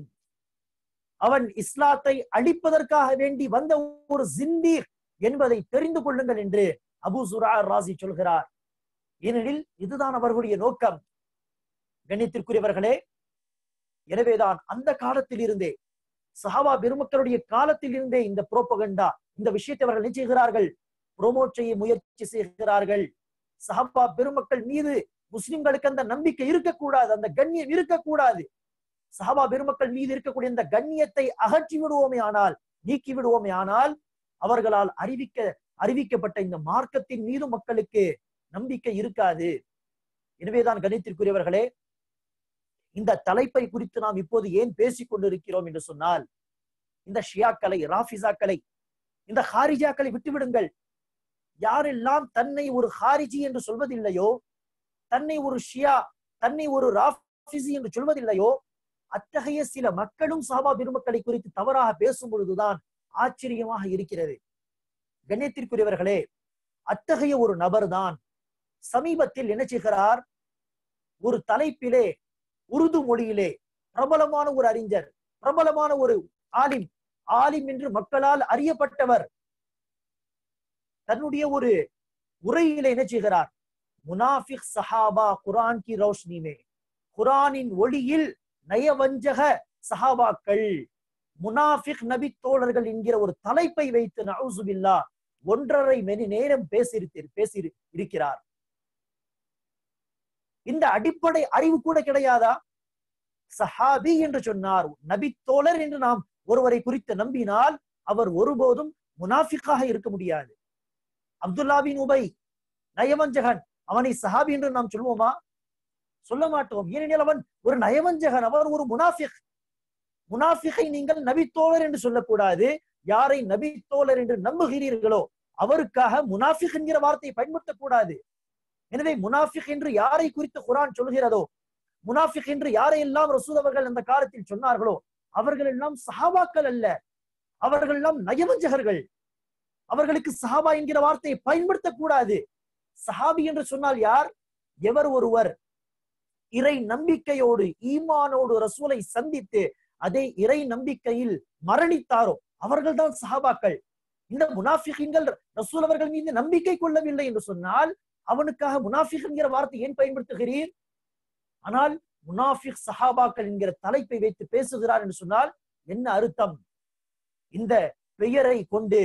அவன் இஸ்லாத்தை அழிப்பதற்காக வேண்டி வந்த ஒரு ஜிந்தீக் என்பதை தெரிந்து கொள்ளுங்கள் என்று அபூ ஸுரா ராஸி சொல்கிறார். ஏனெனில் இதுதான் அவர்களுடைய நோக்கம். கண்ணியத்திற்குரியவர்களே, எனவேதான் அந்த காலத்தில் இருந்தே, சஹாபா பெருமக்களுடைய காலத்தில் இருந்தே இந்த புரோபகண்டா, இந்த விஷயத்தை அவர்கள் என்ன செய்கிறார்கள்? புரோமோட் செய்ய முயற்சி செய்கிறார்கள். சஹாபா பெருமக்கள் மீது முஸ்லிம்களுக்கு அந்த நம்பிக்கை இருக்கக்கூடாது, அந்த கண்ணியம் இருக்கக்கூடாது. சஹாபா பெருமக்கள் மீது இருக்கக்கூடிய இந்த கண்ணியத்தை அகற்றி விடுவோமே ஆனால், நீக்கி விடுவோமே ஆனால், அவர்களால் அறிவிக்கப்பட்ட இந்த மார்க்கத்தின் மீது மக்களுக்கு நம்பிக்கை இருக்காது. எனவேதான் கணித்திற்குரியவர்களே, இந்த தலைப்பை குறித்து நாம் இப்போது ஏன் பேசிக் கொண்டிருக்கிறோம் என்று சொன்னால், இந்த ஷியாக்களை, ராஃபிசாக்களை, இந்த ஹாரிஜாக்களை விட்டுவிடுங்கள். யாரெல்லாம் தன்னை ஒரு ஹாரிஜி என்று சொல்வதில்லையோ, தன்னை ஒரு ஷியா, தன்னை ஒரு ராஃபிசி என்று சொல்வதில்லையோ, அத்தகைய சில மக்களும் சஹாபா பெருமக்களை குறித்து தவறாக பேசும் பொழுதுதான் ஆச்சரியமாக இருக்கிறது. கண்ணியத்திற்குரியவர்களே, அத்தகைய ஒரு நபர் தான் சமீபத்தில் என்ன செய்கிறார்? ஒரு தலைப்பிலே, உருது மொழியிலே பிரபலமான ஒரு அறிஞர், பிரபலமான ஒரு ஆலிம் என்று மக்களால் அறியப்பட்டவர், தன்னுடைய ஒரு உரையிலே என்ன செய்கிறார்? முனாஃபிக் சஹாபா குரான் கி ரோஷ்னி மே, குரானின் ஒளியில் நயவஞ்சக சஹாபாக்கள், முனாஃபிக் நபி தோழர்கள் என்கிற ஒரு தலைப்பை வைத்து நஊசு பில்லாஹ் 1.5 மணி நேரம் பேசி இருக்கிறார். இந்த அடிப்படை அறிவு கூட கிடையாதா? சஹாபி என்று சொன்னார், நபி தோழர் என்று நாம் ஒருவரை குறித்து நம்பினால் அவர் ஒருபோதும் முனாஃபிக்காக இருக்க முடியாது. அப்துல்லா பின் உபை நயவஞ்சகன், அவனை சஹாபி என்று நாம் சொல்வோமா? சொல்ல மாட்டோம். ஏனெனில் அவன் ஒரு நயவஞ்சகன், அவர் ஒரு முனாஃபிக். முனாஃபிகை நீங்கள் நபித்தோழர் என்று சொல்லக்கூடாது. யாரை நபித்தோழர் என்று நம்புகிறீர்களோ அவருக்காக முனாஃபிக் என்கிற வார்த்தையை பயன்படுத்தக்கூடாது. எனவே முனாஃபிக் என்று யாரை குறித்து குர்ஆன் சொல்கிறதோ, முனாஃபிக் என்று யாரையெல்லாம் ரசூல் அவர்கள் அந்த காலத்தில் சொன்னார்களோ, அவர்கள் எல்லாம் சஹாபாக்கள் அல்ல, அவர்கள் எல்லாம் நயவஞ்சகர்கள். அவர்களுக்கு சஹாபா என்கிற வார்த்தையை பயன்படுத்தக்கூடாது. சஹாபி என்று சொன்னால் யார்? எவர் ஒருவர் இறை நம்பிக்கையோடு, ஈமானோடு ரசூலை சந்தித்து அதே இறை நம்பிக்கையில் மரணித்தாரோ அவர்கள் தான் சஹாபாக்கள். இந்த முனாஃபிகீன்கள் ரசூல் அவர்கள் மீது நம்பிக்கை கொள்ளவில்லை என்று சொன்னால் அவனுக்காக முனாஃபிக் என்கிற வார்த்தை ஏன் பயன்படுத்துகிறீர்? ஆனால் முனாஃபிக் சஹாபாக்கள் என்கிற தலைப்பை வைத்து பேசுகிறார் என்று சொன்னால் என்ன அர்த்தம்? இந்த பெயரை கொண்டு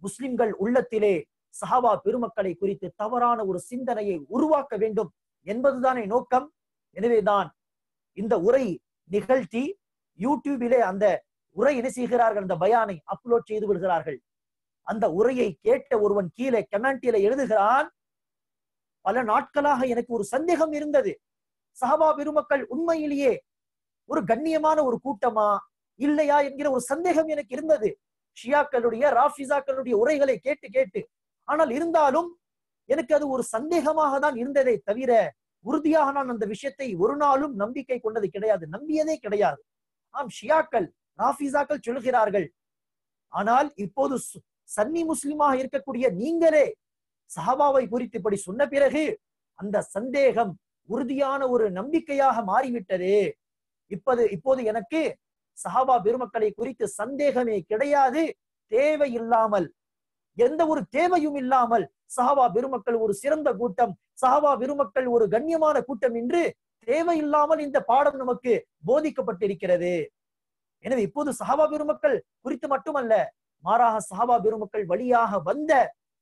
முஸ்லிம்கள் உள்ளத்திலே சஹாபா பெருமக்களை குறித்து தவறான ஒரு சிந்தனையை உருவாக்க வேண்டும் என்பதுதானே நோக்கம். எனவேதான் இந்த உரை நிகழ்த்தி யூடியூபிலே அந்த உரை என்ன செய்கிறார்கள்? அந்த பயானை அப்லோட் செய்து விடுகிறார்கள். அந்த உரையை கேட்ட ஒருவன் கீழே கமெண்டில எழுதுகிறான், பல நாட்களாக எனக்கு ஒரு சந்தேகம் இருந்தது, சஹாபா பெருமக்கள் உண்மையிலேயே ஒரு கண்ணியமான ஒரு கூட்டமா இல்லையா என்கிற ஒரு சந்தேகம் எனக்கு இருந்தது. ஷியாக்களுடைய, ராஃபிசாக்களுடைய உரைகளை கேட்டு கேட்டு, ஆனால் இருந்தாலும் எனக்கு அது ஒரு சந்தேகமாக தான் இருந்ததே தவிர உறுதியாக நான் அந்த விஷயத்தை ஒரு நாளும் நம்பிக்கை கொண்டது கிடையாது, நம்பியதே கிடையாது. ஆம், ஷியாக்கள், ராஃபிசாக்கள் சொல்கிறார்கள். ஆனால் இப்போது சன்னி முஸ்லிமாக இருக்கக்கூடிய நீங்களே சஹாபாவை குறித்து இப்படி சொன்ன பிறகு அந்த சந்தேகம் உறுதியான ஒரு நம்பிக்கையாக மாறிவிட்டது. இப்போது எனக்கு சஹாபா பெருமக்களை குறித்து சந்தேகமே கிடையாது. தேவையில்லாமல், எந்த ஒரு தேவையும் இல்லாமல் சஹாபா பெருமக்கள் ஒரு சிறந்த கூட்டம், சஹாபா பெருமக்கள் ஒரு கண்ணியமான கூட்டம் என்று தேவையில்லாமல் இந்த பாடம் நமக்கு போதிக்கப்பட்டிருக்கிறது. எனவே இப்போது சஹாபா பெருமக்கள் குறித்து மட்டுமல்ல, மாறாக சஹாபா பெருமக்கள் வழியாக வந்த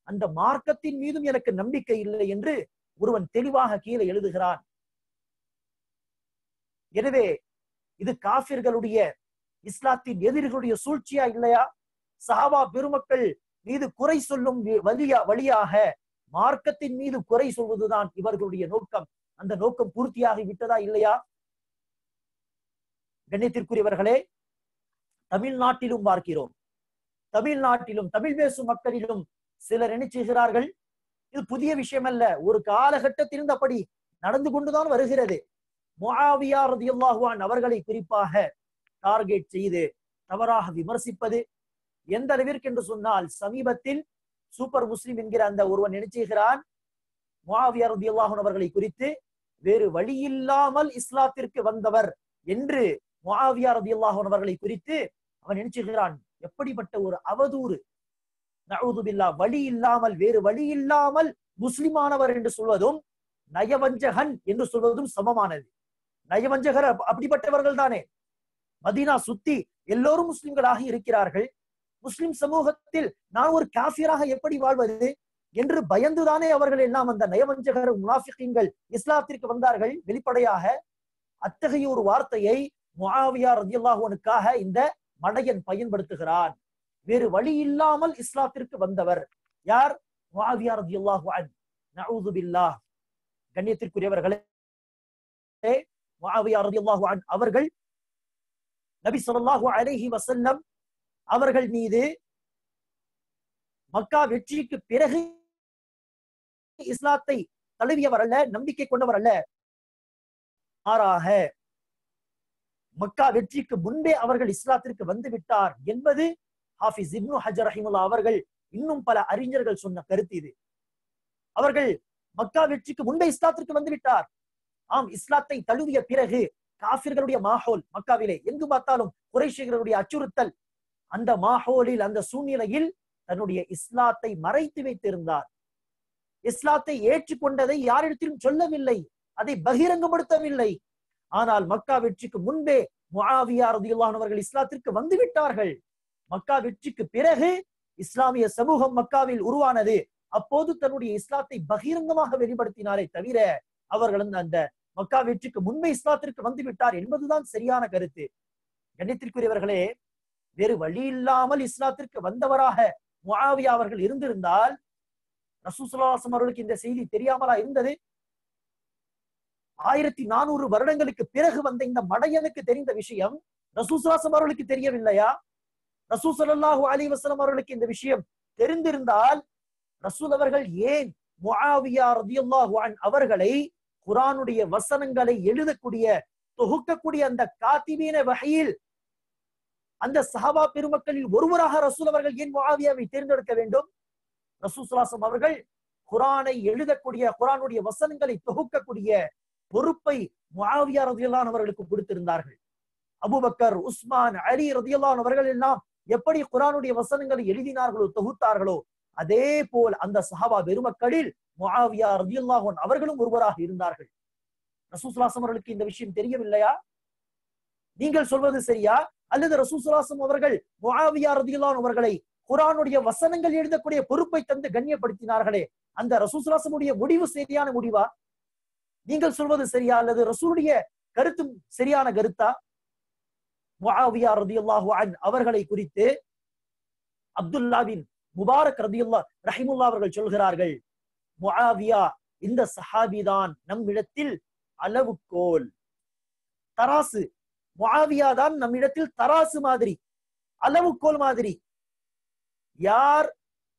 அந்த மார்க்கத்தின் மீதும் எனக்கு நம்பிக்கை இல்லை என்று ஒருவன் தெளிவாக கீழே எழுதுகிறான். எனவே இது காஃபிர்களுடைய, இஸ்லாத்தின் எதிரிகளுடைய சூழ்ச்சியா இல்லையா? சஹாபா பெருமக்கள் மீது குறை சொல்லும் வழியாக மார்க்கத்தின் மீது குறை சொல்வதுதான் இவர்களுடைய நோக்கம். அந்த நோக்கம் பூர்த்தியாகி விட்டதா இல்லையா? கண்ணியத்திற்குரியவர்களே, தமிழ்நாட்டிலும் பார்க்கிறோம், தமிழ்நாட்டிலும் தமிழ் பேசும் மக்களிலும் சிலர் என்ன செய்கிறார்கள், இது புதிய விஷயம் அல்ல, ஒரு காலகட்டத்திலிருந்து அப்படி நடந்து கொண்டுதான் வருகிறது. முஆவியா ரலியல்லாஹு அன்ஹு அவர்களை குறிப்பாக டார்கெட் செய்து தவறாக விமர்சிப்பது எந்த அளவிற்கு என்று சொன்னால், சமீபத்தில் சூப்பர் முஸ்லிம் என்கிற அந்த ஒருவன் நினைச்சுகிறான் முஆவியா ரலியல்லாஹு அன்ஹு அவர்களை குறித்து வேறு வழியில்லாமல் இஸ்லாத்திற்கு வந்தவர் என்று முஆவியா ரலியல்லாஹு அன்ஹு அவர்களை குறித்து அவன் நினைச்சுகிறான். எப்படிப்பட்ட ஒரு அவதூறு! நஊது பில்லாஹ். வழி இல்லாமல், வேறு வழி இல்லாமல் முஸ்லிமானவர் என்று சொல்வதும் நயவஞ்சகன் என்று சொல்வதும் சமமானது. நயவஞ்சகர் அப்படிப்பட்டவர்கள் தானே. மதீனா சுத்தி எல்லோரும் முஸ்லிம்களாக இருக்கிறார்கள். முஸ்லிம் சமூகத்தில் நான் ஒரு காஃபிராக எப்படி வாழ்வது என்று பயந்துதானே அவர்கள் எல்லாம் அந்த நயவஞ்சகர் முனாஃபிகீன்கள் இஸ்லாத்திற்கு வந்தார்கள் வெளிப்படையாக. அத்தகைய ஒரு வார்த்தையை முஆவியா ரலியல்லாஹு அன்ஹுக்காக இந்த மடையன் பயன்படுத்துகிறான். வேறு வழி இல்லாமல் இஸ்லாத்திற்கு வந்தவர் யார்? முஆவியா ரலியல்லாஹு அன்ஹு. நஊது பில்லாஹ். கண்ணியத்திற்குரியவர்களே, முஆவியா ரலியல்லாஹு அன்ஹு அவர்கள் நபி ஸல்லல்லாஹு அலைஹி வஸல்லம் அவர்கள் மீது மக்கா வெற்றிக்கு பிறகு இஸ்லாத்தை தழுவியவர் அல்ல, நம்பிக்கை கொண்டவர் அல்ல. மாறாக மக்கா வெற்றிக்கு முன்பே அவர்கள் இஸ்லாத்திற்கு வந்து விட்டார் என்பது ஹாஃபிஸ் இப்னு ஹஜர் ரஹிமஹுல்லாஹ் அவர்கள் இன்னும் பல அறிஞர்கள் சொன்ன கருத்து இது. அவர்கள் மக்கா வெற்றிக்கு முன்பே இஸ்லாத்திற்கு வந்து விட்டார். ஆம், இஸ்லாத்தை தழுவிய பிறகு காஃபிர்களுடைய மாஹோல் மக்காவிலே எங்கு பார்த்தாலும் குறைஷிகளுடைய அச்சுறுத்தல், அந்த மாஹோலில் அந்த சூழ்நிலையில் தன்னுடைய இஸ்லாத்தை மறைத்து வைத்திருந்தார். இஸ்லாத்தை ஏற்றுக்கொண்டதை யாரிடத்திலும் சொல்லவில்லை, அதை பகிரங்கப்படுத்தவில்லை. ஆனால் மக்கா வெற்றிக்கு முன்பே முஆவியா ரலியல்லாஹு அன்ஹு அவர்கள் இஸ்லாத்திற்கு வந்து விட்டார்கள். மக்கா வெற்றிக்கு பிறகு இஸ்லாமிய சமூகம் மக்காவில் உருவானது. அப்போது தன்னுடைய இஸ்லாத்தை பகிரங்கமாக வெளிப்படுத்தினாரே தவிர அவர்கள் அந்த மக்கா வெற்றிக்கு முன்பே இஸ்லாத்திற்கு வந்து விட்டார் என்பதுதான் சரியான கருத்து. கண்ணியத்திற்குரியவர்களே, வேறு வழி இல்லாமல் இஸ்லாத்திற்கு வந்தவராக முஆவியா அவர்கள் இருந்திருந்தால் ரசூல் ஸல்லல்லாஹு அலைஹி வஸல்லம் அவர்களுக்கு இந்த செய்தி தெரியாமலா இருந்தது? 1400 வருடங்களுக்கு பிறகு வந்த இந்த மடையனுக்கு தெரிந்த விஷயம் ரசூல் ஸல்லல்லாஹு அலைஹி வஸல்லம் அவர்களுக்கு தெரியவில்லையா? ரசூல் ஸல்லல்லாஹு அலைஹி வஸல்லம் அவர்களுக்கு இந்த விஷயம் தெரிந்திருந்தால் ரசூல் அவர்கள் ஏன் முஆவியா ரலியல்லாஹு அன்ஹு அவர்களை குர்ஆனுடைய வசனங்களை எழுதக்கூடிய தொகுக்கக்கூடிய அந்த காத்திபீன வஹீல் அந்த சஹாபா பெருமக்களில் ஒருவராக ரசூல் அவர்கள் ஏன் முஆவியாவை தேர்ந்தெடுக்க வேண்டும்? ரசூல் ஸல்லல்லாஹு அலைஹி வஸல்லம் அவர்கள் குர்ஆனை எழுதக்கூடிய, குர்ஆனுடைய வசனங்களை தொகுக்கக்கூடிய பொறுப்பை முஆவியா ரலியல்லாஹு அன்ஹு அவர்களுக்கு கொடுத்திருந்தார்கள். அபூபக்கர், உஸ்மான், அலி ரலியல்லாஹு அன்ஹு அவர்கள் எல்லாம் எப்படி குர்ஆனுடைய வசனங்களை எழுதினார்களோ, தொகுத்தார்களோ, அதே போல் அந்த சஹாபா பெருமக்களில் முஆவியா ரலியல்லாஹு அன்ஹு அவர்களும் ஒருவராக இருந்தார்கள். ரசூல் ஸல்லல்லாஹு அலைஹி வஸல்லம் அவர்களுக்கு இந்த விஷயம் தெரியவில்லையா? நீங்கள் சொல்வது சரியா? அல்லது ரசூல் ஸல்லல்லாஹு அலைஹி வஸல்லம் அவர்கள் முஆவியா ரலியல்லாஹு அன்ஹு அவர்களை குர்ஆனுடைய வசனங்கள் எழுதக்கூடிய பொறுப்பை தந்து கண்ணியப்படுத்தினார்களே, அந்த ரசூல் ஸல்லல்லாஹு அலைஹி வஸல்லம் முடிவு சரியான முடிவா? நீங்கள் சொல்வது சரியா அல்லது ரசூலுடைய கருத்தும் சரியான கருத்தா? முஆவியா ரலியல்லாஹு அன்ஹு அவர்களை குறித்து அப்துல்லா பின் முபாரக் ரஹிமஹுல்லாஹ் அவர்கள் சொல்கிறார்கள், முஆவியா இந்த சஹாபிதான் நம்மிடத்தில் அளவுகோல், தராசு. முஆவியா தான் நம்மிடத்தில் தராசு மாதிரி, அளவுகோல் மாதிரி. யார்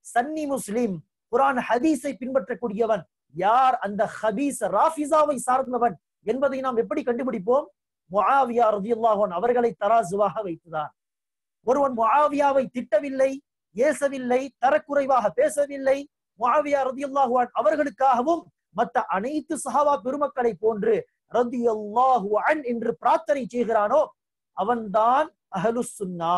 சன்னி முஸ்லிம் குர்ஆன் ஹதீஸை பின்பற்றக்கூடியவன், யார் அந்த ஹபீஸ் ராஃபிஸாவை சார்ந்தவன் என்பதை நாம் எப்படி கண்டுபிடிப்போம்? முஆவியா ரலியல்லாஹு அன்ஹு அவர்களை தராசுவாக வைத்துதான். ஒருவன் முஆவியாவை திட்டவில்லை, ஏசவில்லை, தரக்குறைவாக பேசவில்லை, முஆவியா ரலியல்லாஹு அன்ஹு அவர்களுக்காகவும் மற்ற அனைத்து சஹாபா பெருமக்களை போன்று ரலியல்லாஹு அன்ஹு என்று பிரார்த்தனை செய்கிறானோ அவன்தான் அஹ்லுஸ் சுன்னா,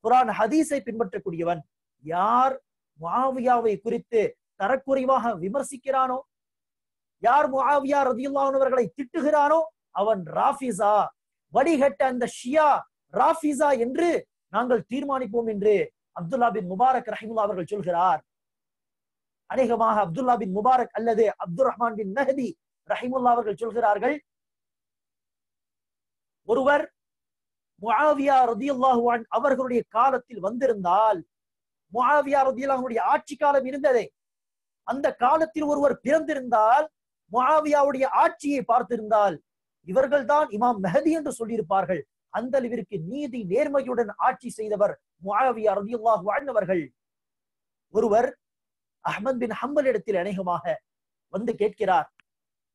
குர்ஆன் ஹதீஸை பின்பற்றக்கூடியவன். யார் முஆவியாவை குறித்து தரக்குறைவாக விமர்சிக்கிறானோ, யார் முஆவியா ரலியல்லாஹு அன்ஹு அவர்களை திட்டுகிறானோ அவன் ராஃபிஸா, வடிகட்ட அந்த ஷியா ராஃபிஸா என்று நாங்கள் தீர்மானிப்போம் என்று அப்துல்லா பின் முபாரக் ரஹிமஹுல்லாஹ் அவர்கள் சொல்கிறார். அநேகமாக அப்துல்லா பின் முபாரக் அல்லது அப்துர் ரஹ்மான் பின் மஹதி ரஹிமஹுல்லாஹ் அவர்கள் சொல்கிறார்கள், ஒருவர் முஆவியா ரலியல்லாஹு அன்ஹு அவர்களுடைய காலத்தில் வந்திருந்தால், முஆவியா ரலியல்லாஹு அன்ஹுடைய ஆட்சி காலம் இருந்ததே, அந்த காலத்தில் ஒருவர் பிறந்திருந்தால், முஆவியாவுடைய ஆட்சியை பார்த்திருந்தால் இவர்கள் தான் இமாம் மஹதி என்று சொல்லியிருப்பார்கள். அந்த அளவிற்கு நீதி நேர்மையுடன் ஆட்சி செய்தவர் முஆவியா ரலியல்லாஹு அன்ஹு அவர்கள் ஒருவர் அஹ்மத் பின் ஹம்பல் இடத்தில் அநேகமாக வந்து கேட்கிறார்,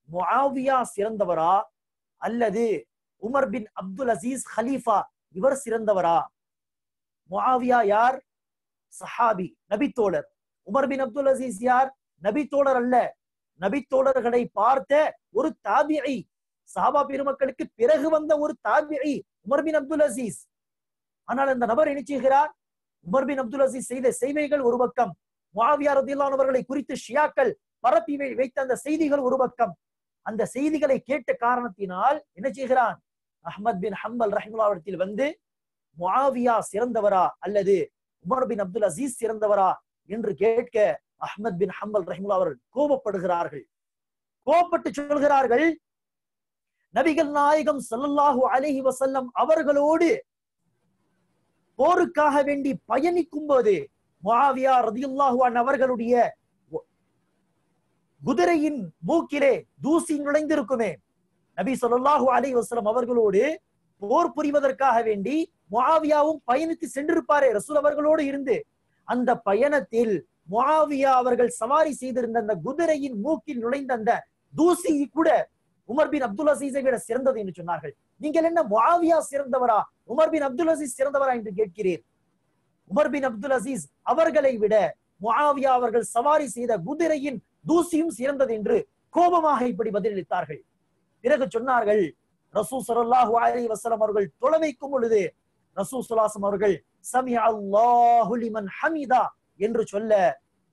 முஆவியா சிறந்தவரா அல்லது உமர் பின் அப்துல் அசீஸ் ஹலீஃபா இவர் சிறந்தவரா? முஆவியா யார்? சஹாபி, நபித்தோழர். உமர் பின் அப்துல் அசீஸ் யார்? நபித்தோழர் அல்ல, நபித்தோழர்களை பார்த்த ஒரு தாபிஇ, சஹாபா பெருமக்களுக்கு பிறகு வந்த ஒரு தாபிஇ உமர் பின் அப்துல் அசீஸ். ஆனால் அந்த நபர் என்ன செய்கிறார்? உமர் பின் அப்துல் அசீஸ் செய்த செய்திகள் ஒரு பக்கம், முஆவியா ரலியல்லாஹு அன்ஹு அவர்களை குறித்து ஷியாக்கள் பரப்பி வைத்த அந்த செய்திகள் ஒரு பக்கம். அந்த செய்திகளை கேட்ட காரணத்தினால் என்ன செய்கிறான்? அஹ்மத் பின் ஹம்பல் ரஹிமஹுல்லாஹ் இடத்தில் வந்து முஆவியா சிறந்தவரா அல்லது உமர் பின் அப்துல் அசீஸ் சிறந்தவரா என்று கேட்க அஹ்மத் பின் ஹம்பல் ரஹிமஹுல்லாஹ் அவர்கள் கோபப்படுகிறார்கள். கோபப்பட்டு சொல்கிறார்கள், நபிகள் நாயகம் ஸல்லல்லாஹு அலைஹி வஸல்லம் அவர்களோடு போருக்காக வேண்டி பயணிக்கும் போது முஆவியா ரலியல்லாஹு அன்ஹு அவர்களுடைய குதிரையின் மூக்கிலே தூசி நுழைந்திருக்குமே. நபி ஸல்லல்லாஹு அலைஹி வஸல்லம் அவர்களோடு போர் புரிவதற்காக வேண்டி முஆவியாவும் பயணித்து சென்றிருப்பாரே ரசூல் அவர்களோடு இருந்து. அந்த பயணத்தில் முஆவியா அவர்கள் சவாரி செய்திருந்த அந்த குதிரையின் மூக்கில் நுழைந்த அந்த தூசி கூட உமர் பின் அப்துல் அசீஸை விட சிறந்தது என்று சொன்னார்கள். நீங்கள் என்ன முஆவியா சிறந்தவரா உமர் பின் அப்துல் அசீஸ் சிறந்தவரா என்று கேட்கிறீர்? உமர் பின் அப்துல் அசீஸ் அவர்களை விட முஆவியா அவர்கள் சவாரி செய்த குதிரையின் தூசியும் சிறந்தது என்று கோபமாக இப்படி பதிலளித்தார்கள். பிறகு சொன்னார்கள், ரசூல் ஸல்லல்லாஹு அலைஹி வஸல்லம் அவர்கள் தொழ வைக்கும் பொழுது ரசூல் ஸல்லல்லாஹு அலைஹி வஸல்லம் அவர்கள் சமிஅ அல்லாஹு லிமன் ஹமிதா என்று சொல்ல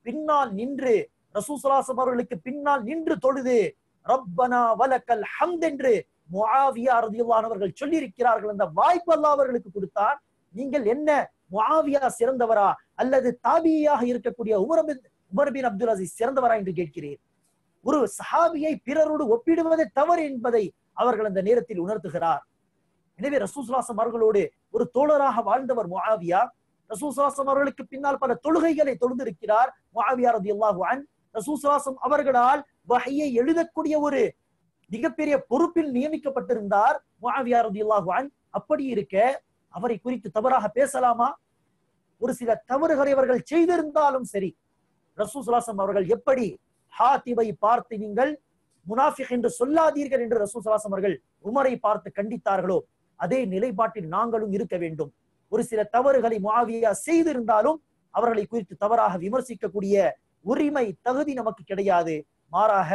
பின்னால் நின்று ரசூல் ஸல்லல்லாஹு அலைஹி வஸல்லம் அவர்களுக்கு பின்னால் நின்று தொழுது ரப்பனா வலக்கல் ஹம்த் என்று முஆவியா ரலியல்லாஹு அன்ஹு அவர்கள் சொல்லி இருக்கிறார்கள். அந்த வாய்ப்பு அல்லாஹ் அவர்களுக்கு கொடுத்தார். நீங்கள் என்ன முஆவியா சிறந்தவரா அல்லது தாபியாக இருக்கக்கூடிய உமர் பின் அப்துல் அசீஸ் சிறந்தவரா என்று கேட்கிறீர்? ஒரு சஹாபியை பிறரோடு ஒப்பிடுவதே தவறு என்பதை அவர்கள் அந்த நேரத்தில் உணர்த்துகிறார். எனவே ரசூல் ஸல்லல்லாஹு அலைஹி வஸல்லம் அவர்களோடு ஒரு தோழராக வாழ்ந்தவர் முஆவியா. ரசூல் ஸல்லல்லாஹு அலைஹி வஸல்லம் அவர்களுக்கு பின்னால் பல தொழுகைகளை தொழுந்திருக்கிறார் முஆவியா ரலியல்லாஹு அன்ஹு. ரசூல் ஸல்லல்லாஹு அலைஹி வஸல்லம் அவர்களால் வஹ்யை எழுதக்கூடிய ஒரு மிகப்பெரிய பொறுப்பில் நியமிக்கப்பட்டிருந்தார் முஆவியா ரலியல்லாஹு அன்ஹு. அப்படி இருக்க அவரை குறித்து தவறாக பேசலாமா? ஒரு சில தவறுகளை அவர்கள் செய்திருந்தாலும் சரி, ரசூல் ஸல்லல்லாஹு அலைஹி வஸல்லம் அவர்கள் எப்படி ஹாத்திபை பார்த்து நீங்கள் முனாஃபிக் என்று சொல்லாதீர்கள் என்று ரசூல் ஸல்லல்லாஹு அலைஹி வஸல்லம் அவர்கள் உமரை பார்த்து கண்டித்தார்களோ அதே நிலைப்பாட்டில் நாங்களும் இருக்க வேண்டும். ஒரு சில தவறுகளை முஆவியா செய்திருந்தாலும் அவர்களை குறித்து தவறாக விமர்சிக்கக்கூடிய உரிமை தகுதி நமக்கு கிடையாது. மாறாக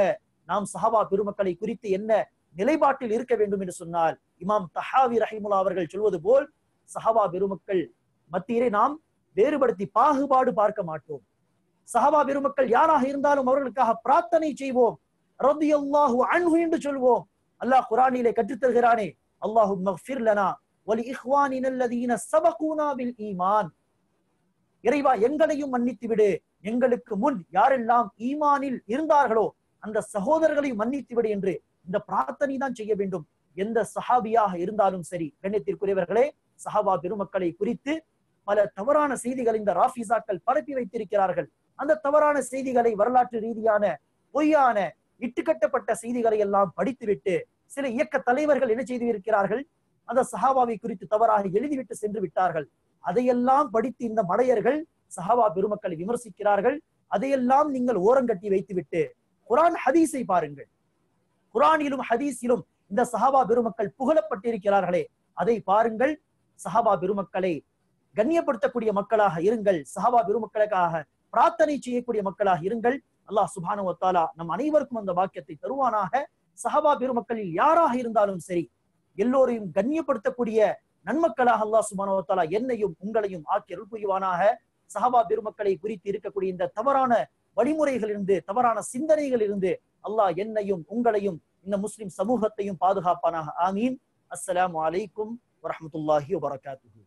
நாம் சஹாபா பெருமக்களை குறித்து என்ன நிலைப்பாட்டில் இருக்க வேண்டும் என்று சொன்னால், இமாம் தஹாவி ரஹிமுல்லாஹ் அவர்கள் சொல்வது போல் சஹாபா பெருமக்கள் மத்தியிலே நாம் வேறுபடுத்தி பாகுபாடு பார்க்க மாட்டோம். சஹாபா பெருமக்கள் யாராக இருந்தாலும் அவர்களுக்காக பிரார்த்தனை செய்வோம், ரலியல்லாஹு அன்ஹு என்று சொல்வோம். அல்லாஹ் குர்ஆனிலே கற்றுத் தருகிறானே, அல்லாஹும்ம ஃபிர் லனா வலி இஹ்வானினா அல்லதீன சபகூனா பில் ஈமான். இறைவா எங்களையும் மன்னித்து விடு, எங்களுக்கு முன் யாரெல்லாம் ஈமானில் இருந்தார்களோ அந்த சகோதரர்களையும் மன்னித்து விடு என்று இந்த பிரார்த்தனை தான் செய்ய வேண்டும். எந்த சஹாபியாக இருந்தாலும் சரி. கண்ணியத்திற்குரியவர்களே, சஹாபா பெருமக்களை குறித்து பல தவறான செய்திகள் இந்த ராஃபிசாக்கள் பரப்பி வைத்திருக்கிறார்கள். அந்த தவறான செய்திகளை, வரலாற்று ரீதியான பொய்யான இட்டுக்கட்டப்பட்ட செய்திகளை எல்லாம் படித்துவிட்டு சில இயக்க தலைவர்கள் என்ன செய்து இருக்கிறார்கள்? அந்த சஹாபாவை குறித்து தவறாக எழுதிவிட்டு சென்று விட்டார்கள். அதையெல்லாம் படித்து இந்த மடையர்கள் சஹாபா பெருமக்களை விமர்சிக்கிறார்கள். அதையெல்லாம் நீங்கள் ஓரங்கட்டி வைத்துவிட்டு குர்ஆன் ஹதீஸை பாருங்கள். குர்ஆனிலும் ஹதீஸிலும் இந்த சஹாபா பெருமக்கள் புகழப்பட்டிருக்கிறார்களே, அதை பாருங்கள். சஹாபா பெருமக்களை கண்ணியப்படுத்தக்கூடிய மக்களாக இருங்கள். சஹாபா பெருமக்களுக்காக பிரார்த்தனை செய்யக்கூடிய மக்களாக இருங்கள். அல்லாஹ் சுப்ஹானஹு வ தஆலா நம் அனைவருக்கும் அந்த வாக்கியத்தை தருவானாக. சஹாபா பெருமக்களில் யாராக இருந்தாலும் சரி, எல்லோரையும் கண்ணியப்படுத்தக்கூடிய நன்மக்களாக அல்லாஹ் சுப்ஹானஹு வ தஆலா என்னையும் உங்களையும் ஆக்கி அருள் புரிவானாக. சஹாபா பெருமக்களை குறித்து இருக்கக்கூடிய இந்த தவறான வழிமுறைகளிலிருந்து, தவறான சிந்தனைகளிலிருந்து அல்லாஹ் என்னையும் உங்களையும் இந்த முஸ்லிம் சமூகத்தையும் பாதுகாப்பானாக. ஆமீன். அஸ்ஸலாமு அலைக்கும் வரஹ்மத்துல்லாஹி வபரகாத்துஹு.